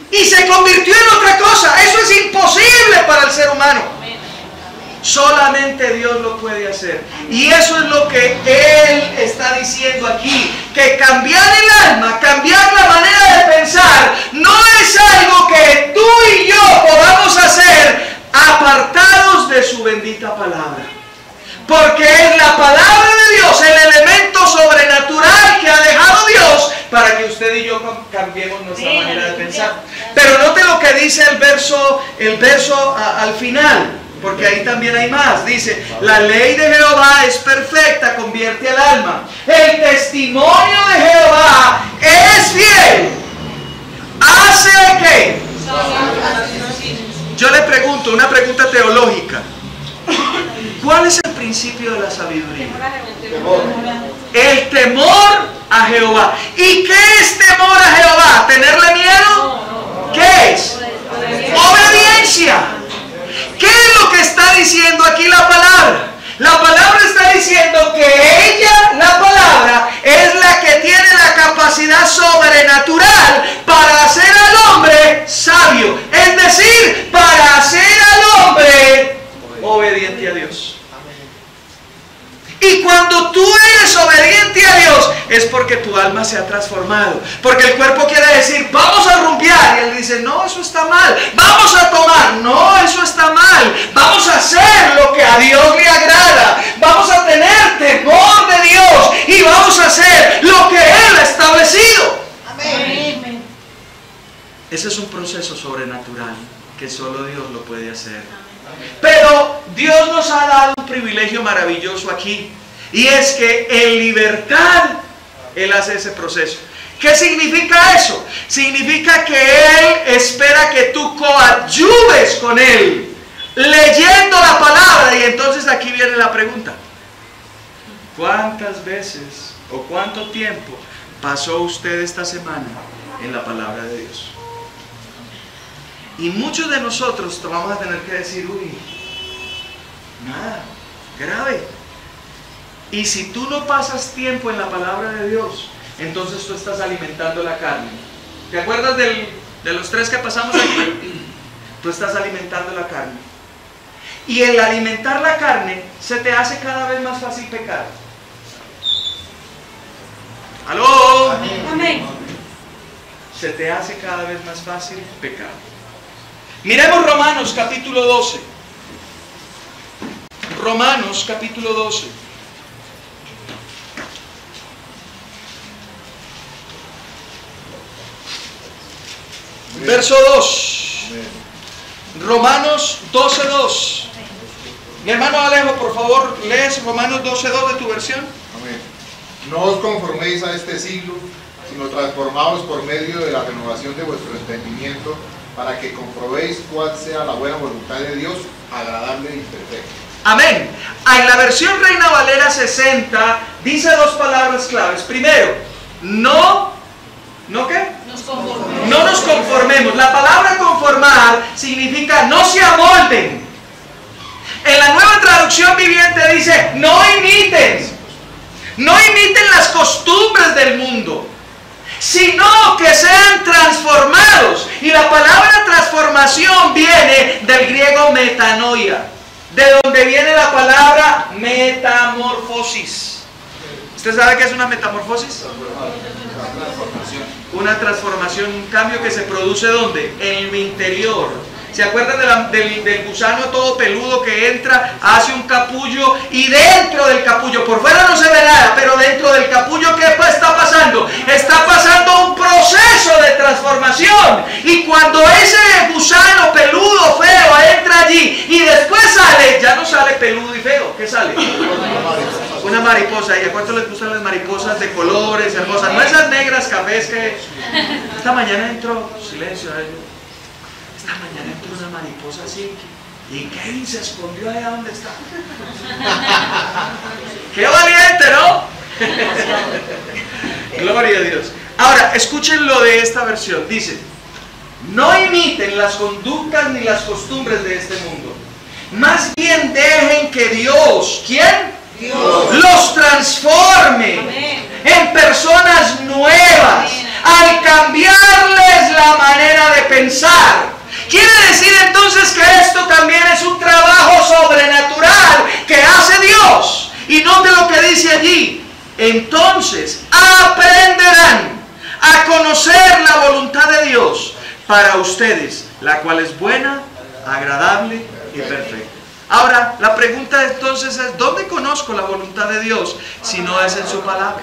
Y se convirtió en otra cosa. Eso es imposible para el ser humano. Solamente Dios lo puede hacer. Y eso es lo que Él está diciendo aquí. Que cambiar el alma, cambiar la manera de pensar, no es algo que tú y yo podamos hacer apartados de su bendita palabra. Porque es la palabra de Dios el elemento sobrenatural que ha dejado Dios para que usted y yo cambiemos nuestra manera de pensar. Pero note lo que dice el verso al final, porque ahí también hay más. Dice, la ley de Jehová es perfecta, convierte al alma. El testimonio de Jehová es fiel. ¿Hace qué? Yo le pregunto, una pregunta teológica. ¿Cuál es el principio de la sabiduría? El temor a Jehová. ¿Y qué es temor a Jehová? ¿Tenerle miedo? ¿Qué es? Obediencia. ¿Qué es lo que está diciendo aquí la palabra? La palabra está diciendo que ella, la palabra, es la que tiene la capacidad sobrenatural para hacer al hombre sabio. Es decir, para hacer al hombre obediente a Dios. Y cuando tú eres obediente a Dios, es porque tu alma se ha transformado. Porque el cuerpo quiere decir, vamos a rumbear. Y él dice, no, eso está mal. Vamos a tomar. No, eso está mal. Vamos a hacer lo que a Dios le agrada. Vamos a tener temor de Dios. Y vamos a hacer lo que Él ha establecido. Amén. Ese es un proceso sobrenatural que solo Dios lo puede hacer. Pero Dios nos ha dado un privilegio maravilloso aquí, y es que en libertad Él hace ese proceso. ¿Qué significa eso? Significa que Él espera que tú coadyuves con Él, leyendo la palabra. Y entonces aquí viene la pregunta: ¿cuántas veces o cuánto tiempo pasó usted esta semana en la palabra de Dios? Y muchos de nosotros vamos a tener que decir, uy, nada, grave. Y si tú no pasas tiempo en la palabra de Dios, entonces tú estás alimentando la carne. ¿Te acuerdas de los 3 que pasamos aquí? Tú estás alimentando la carne. Y el alimentar la carne se te hace cada vez más fácil pecar. ¿Aló? Amén. Se te hace cada vez más fácil pecar. Miremos Romanos capítulo 12. Romanos capítulo 12. Verso 2. Romanos 12:2. Mi hermano Alejo, por favor, lees Romanos 12:2 de tu versión. Amén. No os conforméis a este siglo, sino transformaos por medio de la renovación de vuestro entendimiento, para que comprobéis cuál sea la buena voluntad de Dios, agradable y perfecta. Amén. En la versión Reina Valera 60 dice 2 palabras claves. Primero, ¿no qué? No nos conformemos. La palabra conformar significa no se amolden. En la Nueva Traducción Viviente dice no imiten. No imiten las costumbres del mundo, sino que sean transformados. Y la palabra transformación viene del griego metanoia, de donde viene la palabra metamorfosis. ¿Usted sabe qué es una metamorfosis? Una transformación, un cambio que se produce ¿dónde? En mi interior. ¿Se acuerdan del gusano todo peludo que entra, hace un capullo y dentro del capullo, por fuera no se ve nada, pero dentro del capullo ¿qué está pasando? Está pasando un proceso de transformación. Y cuando ese gusano peludo, feo, entra allí y después sale, ya no sale peludo y feo, ¿qué sale? Una mariposa. ¿Y a cuánto les gustan las mariposas de colores, hermosas? No esas negras cafés que... Esta mañana entró, silencio, esta mañana entró una mariposa así y Kevin se escondió allá donde está. ¡Qué valiente!, ¿no? Gloria a Dios. Ahora, escuchen lo de esta versión. Dice, no imiten las conductas ni las costumbres de este mundo. Más bien dejen que Dios, ¿quién? Dios, los transforme. Amén. En personas nuevas. Amén. Al cambiarles la manera de pensar. Quiere decir entonces que esto también es un trabajo sobrenatural que hace Dios. Y note lo que dice allí. Entonces aprenderán a conocer la voluntad de Dios para ustedes, la cual es buena, agradable y perfecta. Ahora, la pregunta entonces es, ¿dónde conozco la voluntad de Dios si no es en su palabra?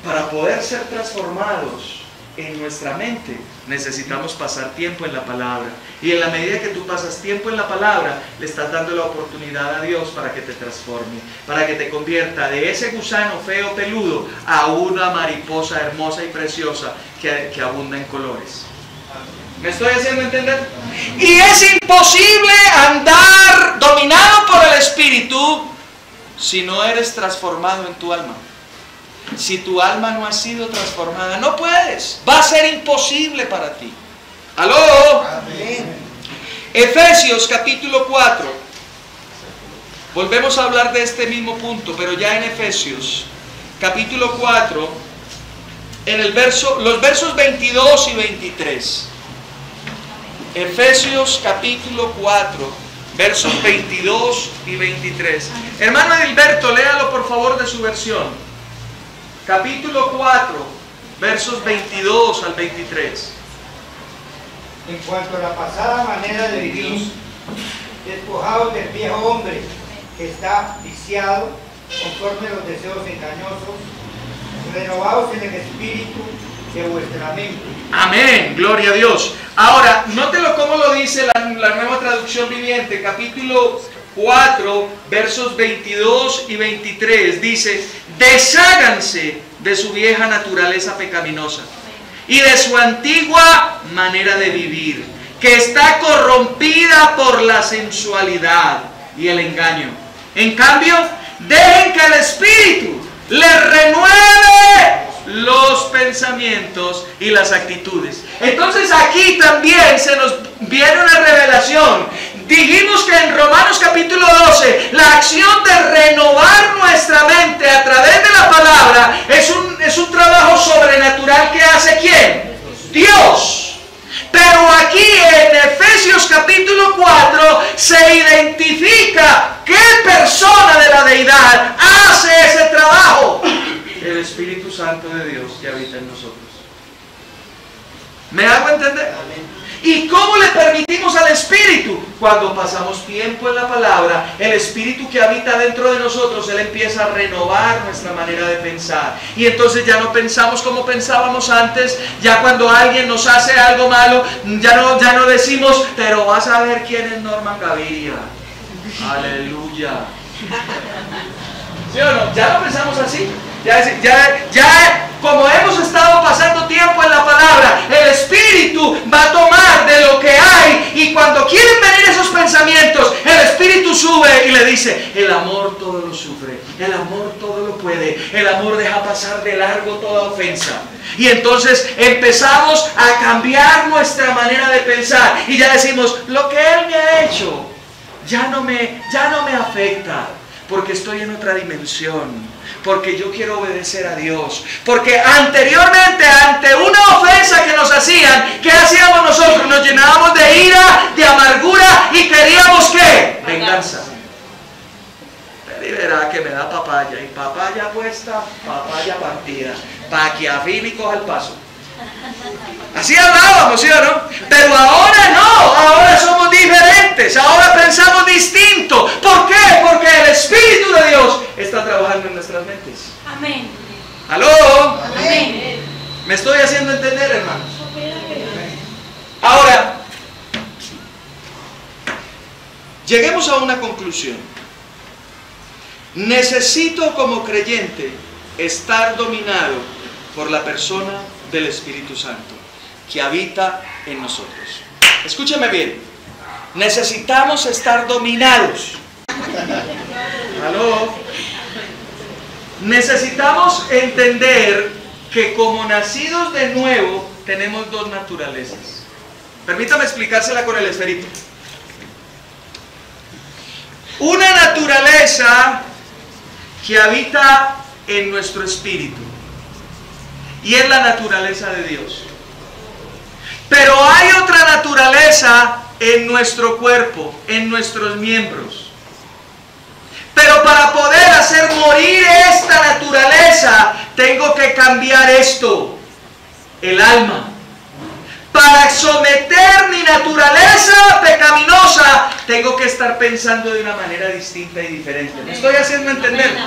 Para poder ser transformados en nuestra mente, necesitamos pasar tiempo en la palabra. Y en la medida que tú pasas tiempo en la palabra, le estás dando la oportunidad a Dios para que te transforme, para que te convierta de ese gusano feo peludo a una mariposa hermosa y preciosa que abunda en colores. ¿Me estoy haciendo entender? Y es imposible andar dominado por el Espíritu si no eres transformado en tu alma. Si tu alma no ha sido transformada, no puedes. Va a ser imposible para ti. ¿Aló? Amén. Efesios capítulo 4. Volvemos a hablar de este mismo punto, pero ya en Efesios capítulo 4, en los versos 22 y 23. Efesios capítulo 4, versos 22 y 23. Hermano Edilberto, léalo por favor de su versión. Capítulo 4, versos 22 al 23. En cuanto a la pasada manera de vivir, despojados del viejo hombre que está viciado conforme a los deseos engañosos, renovados en el espíritu de vuestra mente. Amén, gloria a Dios. Ahora, nótelo cómo lo dice la Nueva Traducción Viviente, capítulo 4, versos 22 y 23. Dice, desháganse de su vieja naturaleza pecaminosa y de su antigua manera de vivir, que está corrompida por la sensualidad y el engaño. En cambio, dejen que el Espíritu les renueve los pensamientos y las actitudes. Entonces aquí también se nos viene una revelación. Dijimos que en Romanos capítulo 12, la acción de renovar nuestra mente a través de la palabra es un trabajo sobrenatural que hace ¿quién? Dios. Pero aquí en Efesios capítulo 4 se identifica qué persona de la deidad hace ese trabajo. El Espíritu Santo de Dios que habita en nosotros. ¿Me hago entender? ¿Y cómo le permitimos al Espíritu? Cuando pasamos tiempo en la palabra, el Espíritu que habita dentro de nosotros, Él empieza a renovar nuestra manera de pensar. Y entonces ya no pensamos como pensábamos antes. Ya cuando alguien nos hace algo malo, ya no decimos, pero vas a ver quién es Norman Gaviria. Aleluya. ¿Sí o no? Ya no pensamos así. Ya como hemos estado pasando tiempo en la palabra, el Espíritu va a tomar de lo que hay, y cuando quieren venir esos pensamientos, el Espíritu sube y le dice, el amor todo lo sufre, el amor todo lo puede, el amor deja pasar de largo toda ofensa. Y entonces empezamos a cambiar nuestra manera de pensar y ya decimos, lo que Él me ha hecho ya no me afecta, porque estoy en otra dimensión. Porque yo quiero obedecer a Dios. Porque anteriormente, ante una ofensa que nos hacían, ¿qué hacíamos nosotros? Nos llenábamos de ira, de amargura y queríamos ¿qué? Venganza. Pero verá que me da papaya, y papaya puesta, papaya partida, para que afile y coja el paso. Así hablábamos, ¿sí o no? Pero ahora no, ahora somos diferentes, ahora pensamos distinto. ¿Por qué? Porque el Espíritu de Dios está trabajando en nuestras mentes. Amén. ¿Aló? Amén. ¿Me estoy haciendo entender, hermanos? Ahora, lleguemos a una conclusión. Necesito como creyente estar dominado por la persona del Espíritu Santo que habita en nosotros. Escúcheme bien. Necesitamos estar dominados. ¿Aló? Necesitamos entender que como nacidos de nuevo tenemos dos naturalezas. Permítame explicársela con el esferito. Una naturaleza que habita en nuestro espíritu, y es la naturaleza de Dios. Pero hay otra naturaleza en nuestro cuerpo, en nuestros miembros. Pero para poder hacer morir esta naturaleza, tengo que cambiar esto, el alma. Para someter mi naturaleza pecaminosa, tengo que estar pensando de una manera distinta y diferente. ¿Me estoy haciendo entender?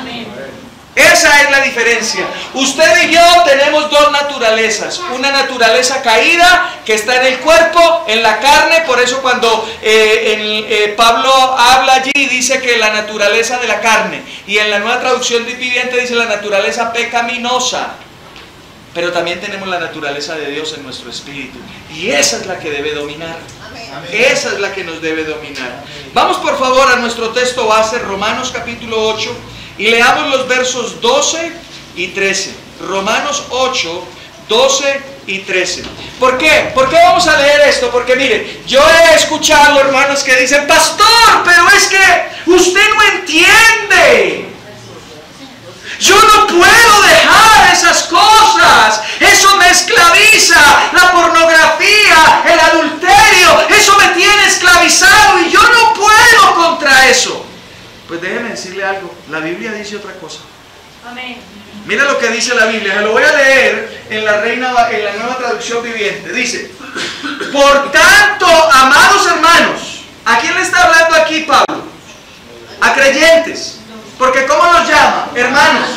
Esa es la diferencia. Usted y yo tenemos dos naturalezas. Una naturaleza caída que está en el cuerpo, en la carne. Por eso cuando Pablo habla allí, dice que la naturaleza de la carne. Y en la Nueva Traducción Viviente dice la naturaleza pecaminosa. Pero también tenemos la naturaleza de Dios en nuestro espíritu. Y esa es la que debe dominar. Esa es la que nos debe dominar. Vamos por favor a nuestro texto base, Romanos capítulo 8. Y leamos los versos 12 y 13. Romanos 8, 12 y 13. ¿Por qué? ¿Por qué vamos a leer esto? Porque mire, yo he escuchado hermanos que dicen, pastor, pero es que usted no entiende. Yo no puedo dejar esas cosas. Eso me esclaviza. La pornografía, el adulterio, eso me tiene esclavizado y yo no puedo contra eso. Pues déjeme decirle algo, la Biblia dice otra cosa. Amén. Mira lo que dice la Biblia, se lo voy a leer en la Nueva Traducción Viviente. Dice, por tanto, amados hermanos, ¿a quién le está hablando aquí Pablo? A creyentes, porque ¿cómo los llama? Hermanos.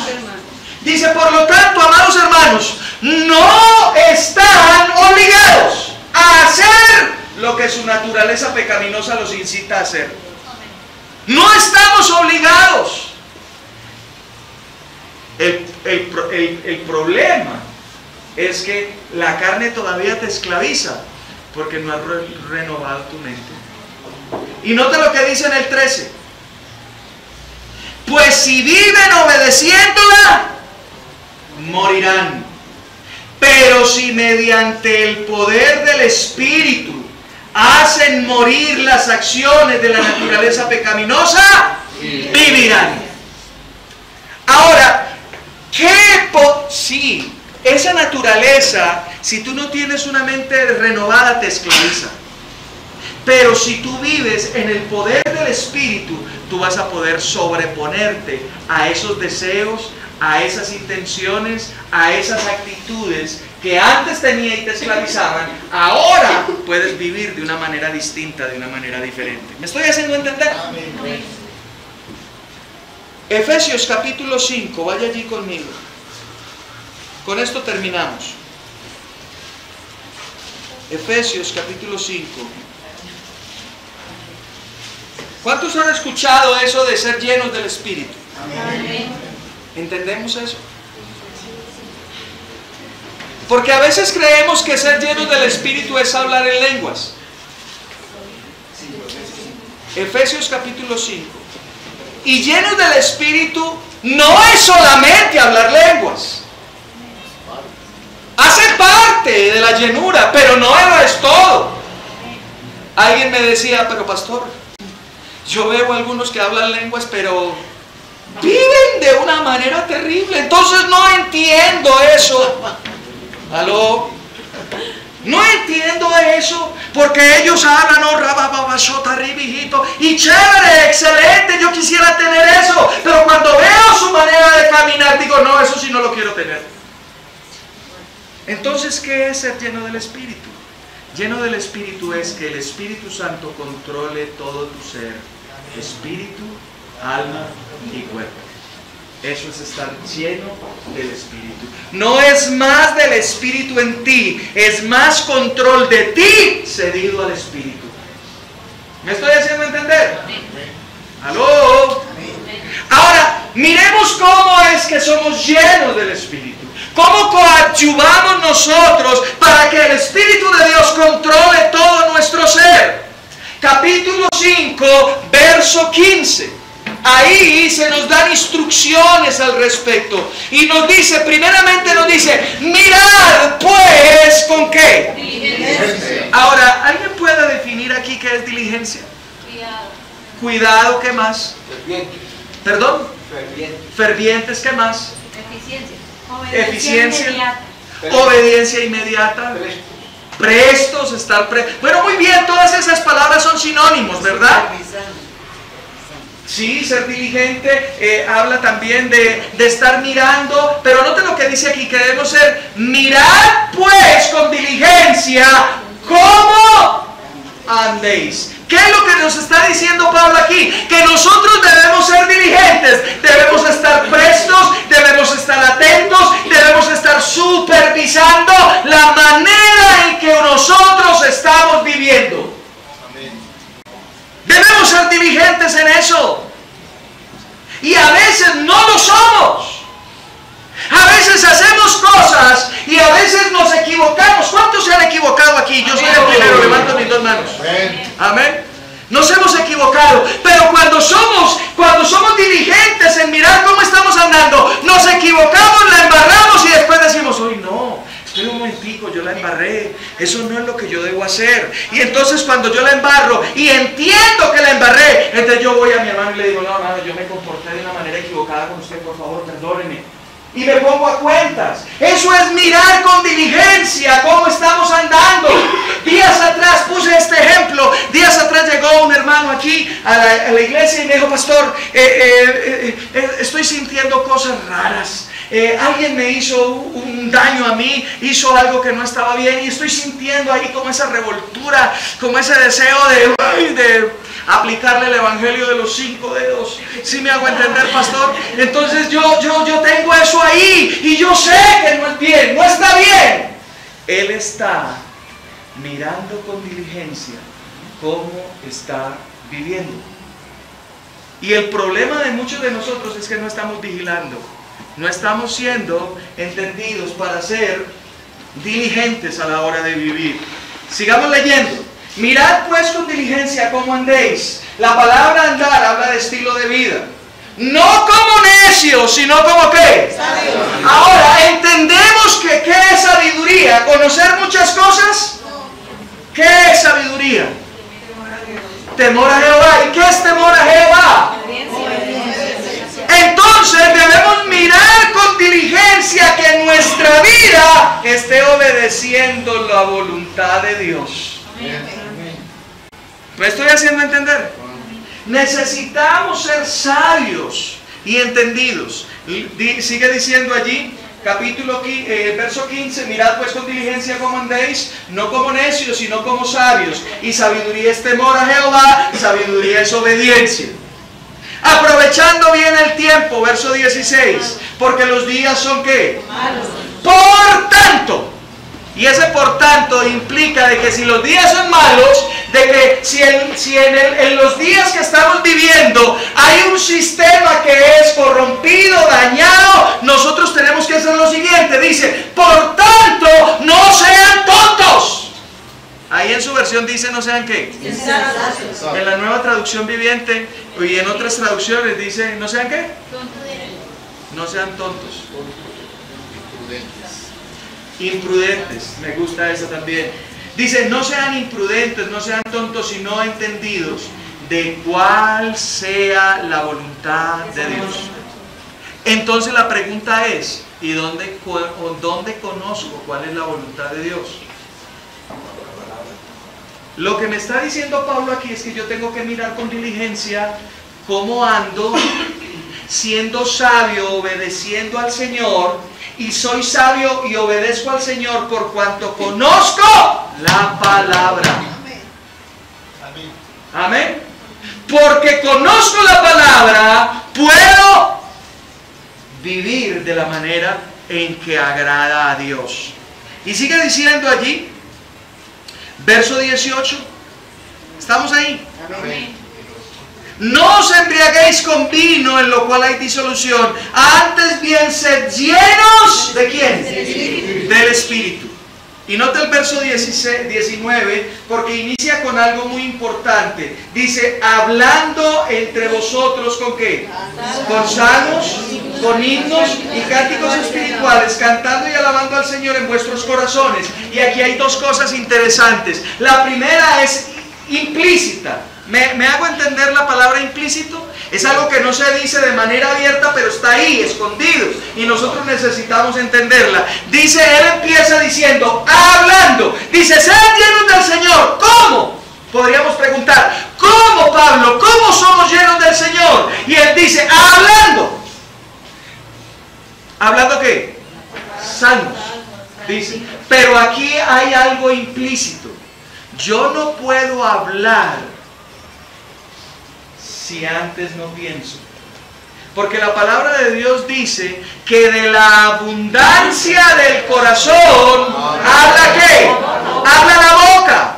Dice, por lo tanto, amados hermanos, no están obligados a hacer lo que su naturaleza pecaminosa los incita a hacer. No estamos obligados. El problema es que la carne todavía te esclaviza porque no has renovado tu mente. Y nota lo que dice en el 13. Pues si viven obedeciéndola, morirán. Pero si mediante el poder del Espíritu hacen morir las acciones de la naturaleza pecaminosa, vivirán. Ahora, sí, esa naturaleza, si tú no tienes una mente renovada, te esclaviza. Pero si tú vives en el poder del Espíritu, tú vas a poder sobreponerte a esos deseos, a esas intenciones, a esas actitudes que antes tenía y te esclavizaban. Ahora puedes vivir de una manera distinta, de una manera diferente. ¿Me estoy haciendo entender? Amén. Efesios capítulo 5, vaya allí conmigo. Con esto terminamos. Efesios capítulo 5. ¿Cuántos han escuchado eso de ser llenos del Espíritu? Amén. ¿Entendemos eso? Porque a veces creemos que ser llenos del Espíritu es hablar en lenguas. Efesios capítulo 5. Y llenos del Espíritu no es solamente hablar lenguas. Hace parte de la llenura, pero no es todo. Alguien me decía, pero pastor, yo veo algunos que hablan lenguas, pero viven de una manera terrible. Entonces no entiendo eso. ¿Aló? No entiendo eso, porque ellos hablan, y chévere, excelente, yo quisiera tener eso, pero cuando veo su manera de caminar, digo, no, eso sí no lo quiero tener. Entonces, ¿qué es ser lleno del Espíritu? Lleno del Espíritu es que el Espíritu Santo controle todo tu ser, espíritu, alma y cuerpo. Eso es estar lleno del Espíritu. No es más del Espíritu en ti, es más control de ti cedido al Espíritu. ¿Me estoy haciendo entender? ¿Aló? Ahora, miremos cómo es que somos llenos del Espíritu. ¿Cómo coadyuvamos nosotros para que el Espíritu de Dios controle todo nuestro ser? Capítulo 5, verso 15. Ahí se nos dan instrucciones al respecto. Y nos dice, primeramente nos dice, mirad pues, ¿con qué? Diligencia. Ahora, ¿alguien puede definir aquí qué es diligencia? Cuidado, ¿qué más? Ferviente. ¿Perdón? Ferviente. Fervientes, ¿qué más? Eficiencia. Eficiencia. Inmediata. Obediencia inmediata. Prestos, estar Bueno, muy bien, todas esas palabras son sinónimos, ¿verdad? Sí, ser diligente habla también de estar mirando, pero note lo que dice aquí, que debemos ser, mirad pues con diligencia cómo andéis. ¿Qué es lo que nos está diciendo Pablo aquí? Que nosotros debemos ser diligentes, debemos estar prestos, debemos estar atentos, debemos estar supervisando la manera en que nosotros estamos viviendo. Debemos ser diligentes en eso. Y a veces no lo somos. A veces hacemos cosas y a veces nos equivocamos. ¿Cuántos se han equivocado aquí? Yo soy el primero, levanto mis dos manos. Amén. Nos hemos equivocado, pero cuando somos diligentes en mirar cómo estamos andando, nos equivocamos, la embarramos y después decimos, uy, no, espera un momentico, yo la embarré, eso no es lo que yo debo hacer. Y entonces cuando yo la embarro y entiendo que la embarré, entonces yo voy a mi hermano y le digo, no, hermano, yo me comporté de una manera equivocada con usted, por favor, perdóneme. Y me pongo a cuentas. Eso es mirar con diligencia cómo estamos andando. Días atrás puse este ejemplo. Días atrás llegó un hermano aquí a la iglesia y me dijo, pastor, estoy sintiendo cosas raras. Alguien me hizo un daño a mí, hizo algo que no estaba bien y estoy sintiendo ahí como esa revoltura, como ese deseo de aplicarle el evangelio de los 5 dedos. ¿Sí me hago entender, pastor? Entonces yo tengo eso ahí y yo sé que no es bien, no está bien. Él está mirando con diligencia cómo está viviendo. Y el problema de muchos de nosotros es que no estamos vigilando, no estamos siendo entendidos para ser diligentes a la hora de vivir. Sigamos leyendo. Mirad pues con diligencia cómo andéis. La palabra andar habla de estilo de vida. No como necios, sino como ¿qué? Ahora, ¿entendemos que qué es sabiduría? ¿Conocer muchas cosas? ¿Qué es sabiduría? Temor a Jehová. ¿Y qué es temor a Jehová? Entonces debemos mirar con diligencia que nuestra vida esté obedeciendo la voluntad de Dios. ¿Me estoy haciendo entender? Necesitamos ser sabios y entendidos. Sigue diciendo allí, verso 15, mirad pues con diligencia cómo andéis, no como necios, sino como sabios. Y sabiduría es temor a Jehová, sabiduría es obediencia. Aprovechando bien el tiempo, verso 16, porque los días son ¿qué? Malos. Por tanto, y ese por tanto implica de que si los días son malos, de que si en los días que estamos viviendo hay un sistema que es corrompido, dañado, nosotros tenemos que hacer lo siguiente, dice, por tanto, no sean tontos. Ahí en su versión dice no sean ¿qué? En la Nueva Traducción Viviente y en otras traducciones dice no sean ¿qué? No sean tontos. Imprudentes, me gusta esa también. Dice no sean imprudentes, no sean tontos, sino entendidos de cuál sea la voluntad de Dios. Entonces la pregunta es, ¿y dónde conozco cuál es la voluntad de Dios? Lo que me está diciendo Pablo aquí es que yo tengo que mirar con diligencia cómo ando, siendo sabio, obedeciendo al Señor, y soy sabio y obedezco al Señor por cuanto conozco la palabra. Amén. Porque conozco la palabra, puedo vivir de la manera en que agrada a Dios. Y sigue diciendo allí, verso 18, ¿estamos ahí? Amén. No os embriaguéis con vino en lo cual hay disolución, antes bien sed llenos ¿de quién? Del Espíritu. Y nota el verso 19, porque inicia con algo muy importante. Dice, hablando entre vosotros ¿con qué? Con salmos, con himnos y cánticos espirituales, cantando y alabando al Señor en vuestros corazones. Y aquí hay dos cosas interesantes. La primera es implícita. ¿Me hago entender la palabra implícito? Es algo que no se dice de manera abierta, pero está ahí, escondido, y nosotros necesitamos entenderla. Dice, él empieza diciendo, hablando, dice, sean llenos del Señor. ¿Cómo? Podríamos preguntar, ¿cómo, Pablo? ¿Cómo somos llenos del Señor? Y él dice, hablando. ¿Hablando qué? Salmos, dice. Pero aquí hay algo implícito. Yo no puedo hablar si antes no pienso. Porque la palabra de Dios dice que de la abundancia del corazón, ¿habla qué? Habla la boca.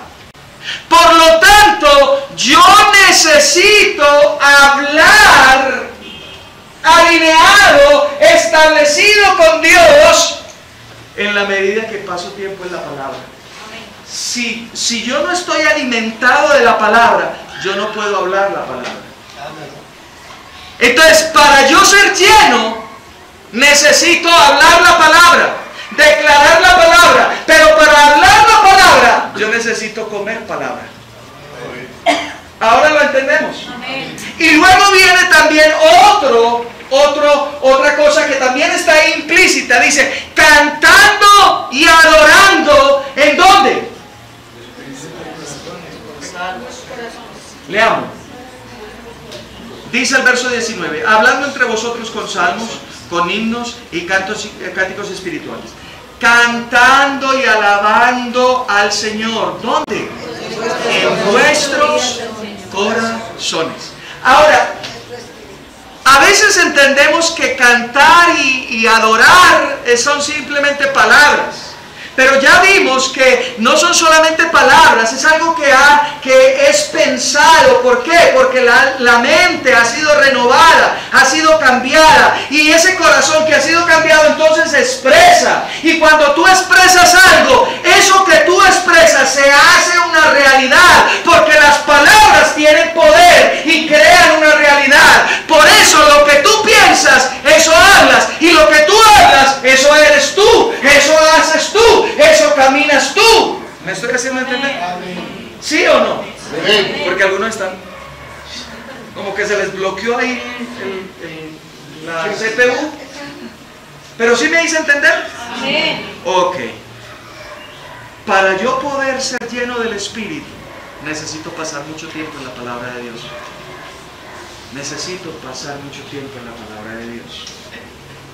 Por lo tanto, yo necesito hablar alineado, establecido con Dios, en la medida que paso tiempo en la palabra. Si yo no estoy alimentado de la palabra, yo no puedo hablar la palabra. Entonces, para yo ser lleno, necesito hablar la palabra, declarar la palabra, pero para hablar la palabra, yo necesito comer palabra. Ahora lo entendemos. Y luego viene también otra cosa que también está ahí implícita. Dice, cantando y adorando, ¿en dónde? Leamos. Dice el verso 19, hablando entre vosotros con salmos, con himnos y cánticos espirituales, cantando y alabando al Señor. ¿Dónde? En vuestros corazones. Ahora, a veces entendemos que cantar y adorar son simplemente palabras. Pero ya vimos que no son solamente palabras, es algo que es pensado. ¿Por qué? Porque la mente ha sido renovada, ha sido cambiada. Y ese corazón que ha sido cambiado entonces expresa. Y cuando tú expresas algo, eso que tú expresas se hace una realidad. Porque las palabras tienen poder y crean una realidad. Por eso lo que tú piensas, eso hablas. Y lo que tú hablas, eso eres tú, eso haces tú. Eso caminas tú. ¿Me estoy haciendo entender? Como que se les bloqueó ahí la CPU. ¿Pero sí me hice entender? Sí. Ok. Para yo poder ser lleno del Espíritu, necesito pasar mucho tiempo en la palabra de Dios. Necesito pasar mucho tiempo en la palabra de Dios.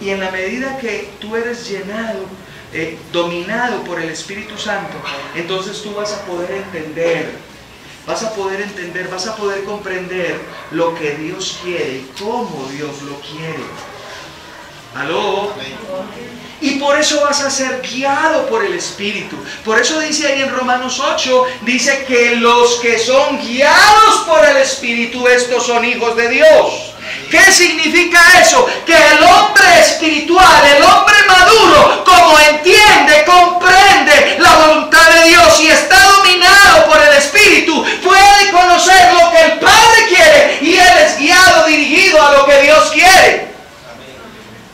Y en la medida que tú eres llenado, dominado por el Espíritu Santo, entonces tú vas a poder entender, vas a poder comprender lo que Dios quiere y cómo Dios lo quiere. ¿Aló? Y por eso vas a ser guiado por el Espíritu. Por eso dice ahí en Romanos 8, dice que los que son guiados por el Espíritu, estos son hijos de Dios. ¿Qué significa eso? Que el hombre espiritual, el hombre maduro, como entiende, comprende la voluntad de Dios y está dominado por el Espíritu, puede conocer lo que el Padre quiere y él es guiado, dirigido a lo que Dios quiere.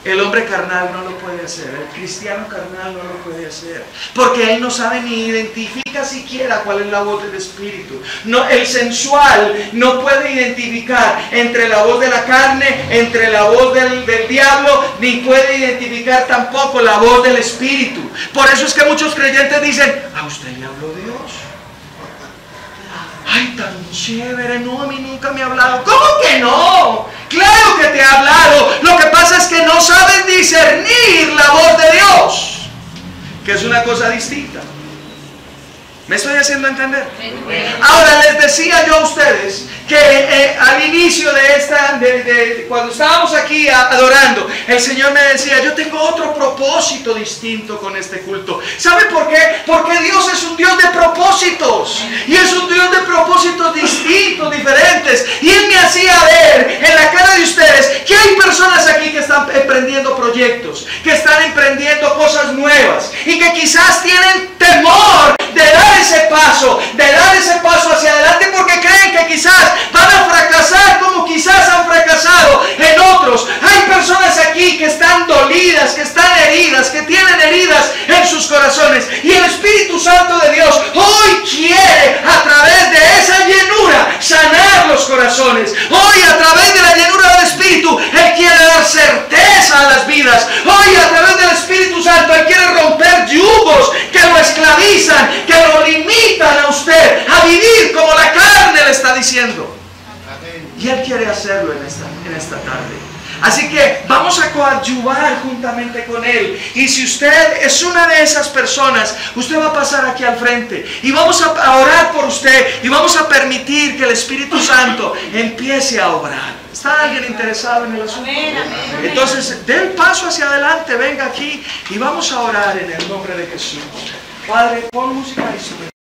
El hombre carnal no lo puede hacer, el cristiano carnal no lo puede hacer, porque él no sabe ni identifica siquiera cuál es la voz del Espíritu. No, el sensual no puede identificar entre la voz de la carne, entre la voz del diablo, ni puede identificar tampoco la voz del Espíritu. Por eso es que muchos creyentes dicen, ¿a usted le habló Dios? Ay, tan chévere, no, a mí nunca me ha hablado. ¿Cómo que no? Claro que te ha hablado. Lo que pasa es que no sabes discernir la voz de Dios, que es una cosa distinta. ¿Me estoy haciendo entender? Ahora les decía yo a ustedes que al inicio de cuando estábamos aquí adorando, el Señor me decía, yo tengo otro propósito distinto con este culto. ¿Sabe por qué? Porque Dios es un Dios de propósitos. Y es un Dios de propósitos distintos, diferentes. Y Él me hacía ver en la cara de ustedes que hay personas aquí que están emprendiendo proyectos, que están emprendiendo cosas nuevas y que quizás tienen temor de dar ese paso hacia adelante porque creen que quizás van a fracasar como quizás han fracasado en otros. Hay personas aquí que están dolidas, que están heridas, que tienen heridas en sus corazones y el Espíritu Santo de Dios hoy quiere a través de esa llenura sanar los corazones. Hoy a través de la llenura del Espíritu Él quiere dar certeza a las vidas. Hoy a través del Espíritu Santo Él quiere romper yugos que lo esclavizan, que lo limitan a usted a vivir como la carne le está diciendo. Y Él quiere hacerlo en esta tarde. Así que vamos a coadyuvar juntamente con Él. Y si usted es una de esas personas, usted va a pasar aquí al frente y vamos a orar por usted y vamos a permitir que el Espíritu Santo empiece a obrar. ¿Está alguien interesado en el asunto? Entonces, dé el paso hacia adelante, venga aquí y vamos a orar en el nombre de Jesús. Padre, pon música y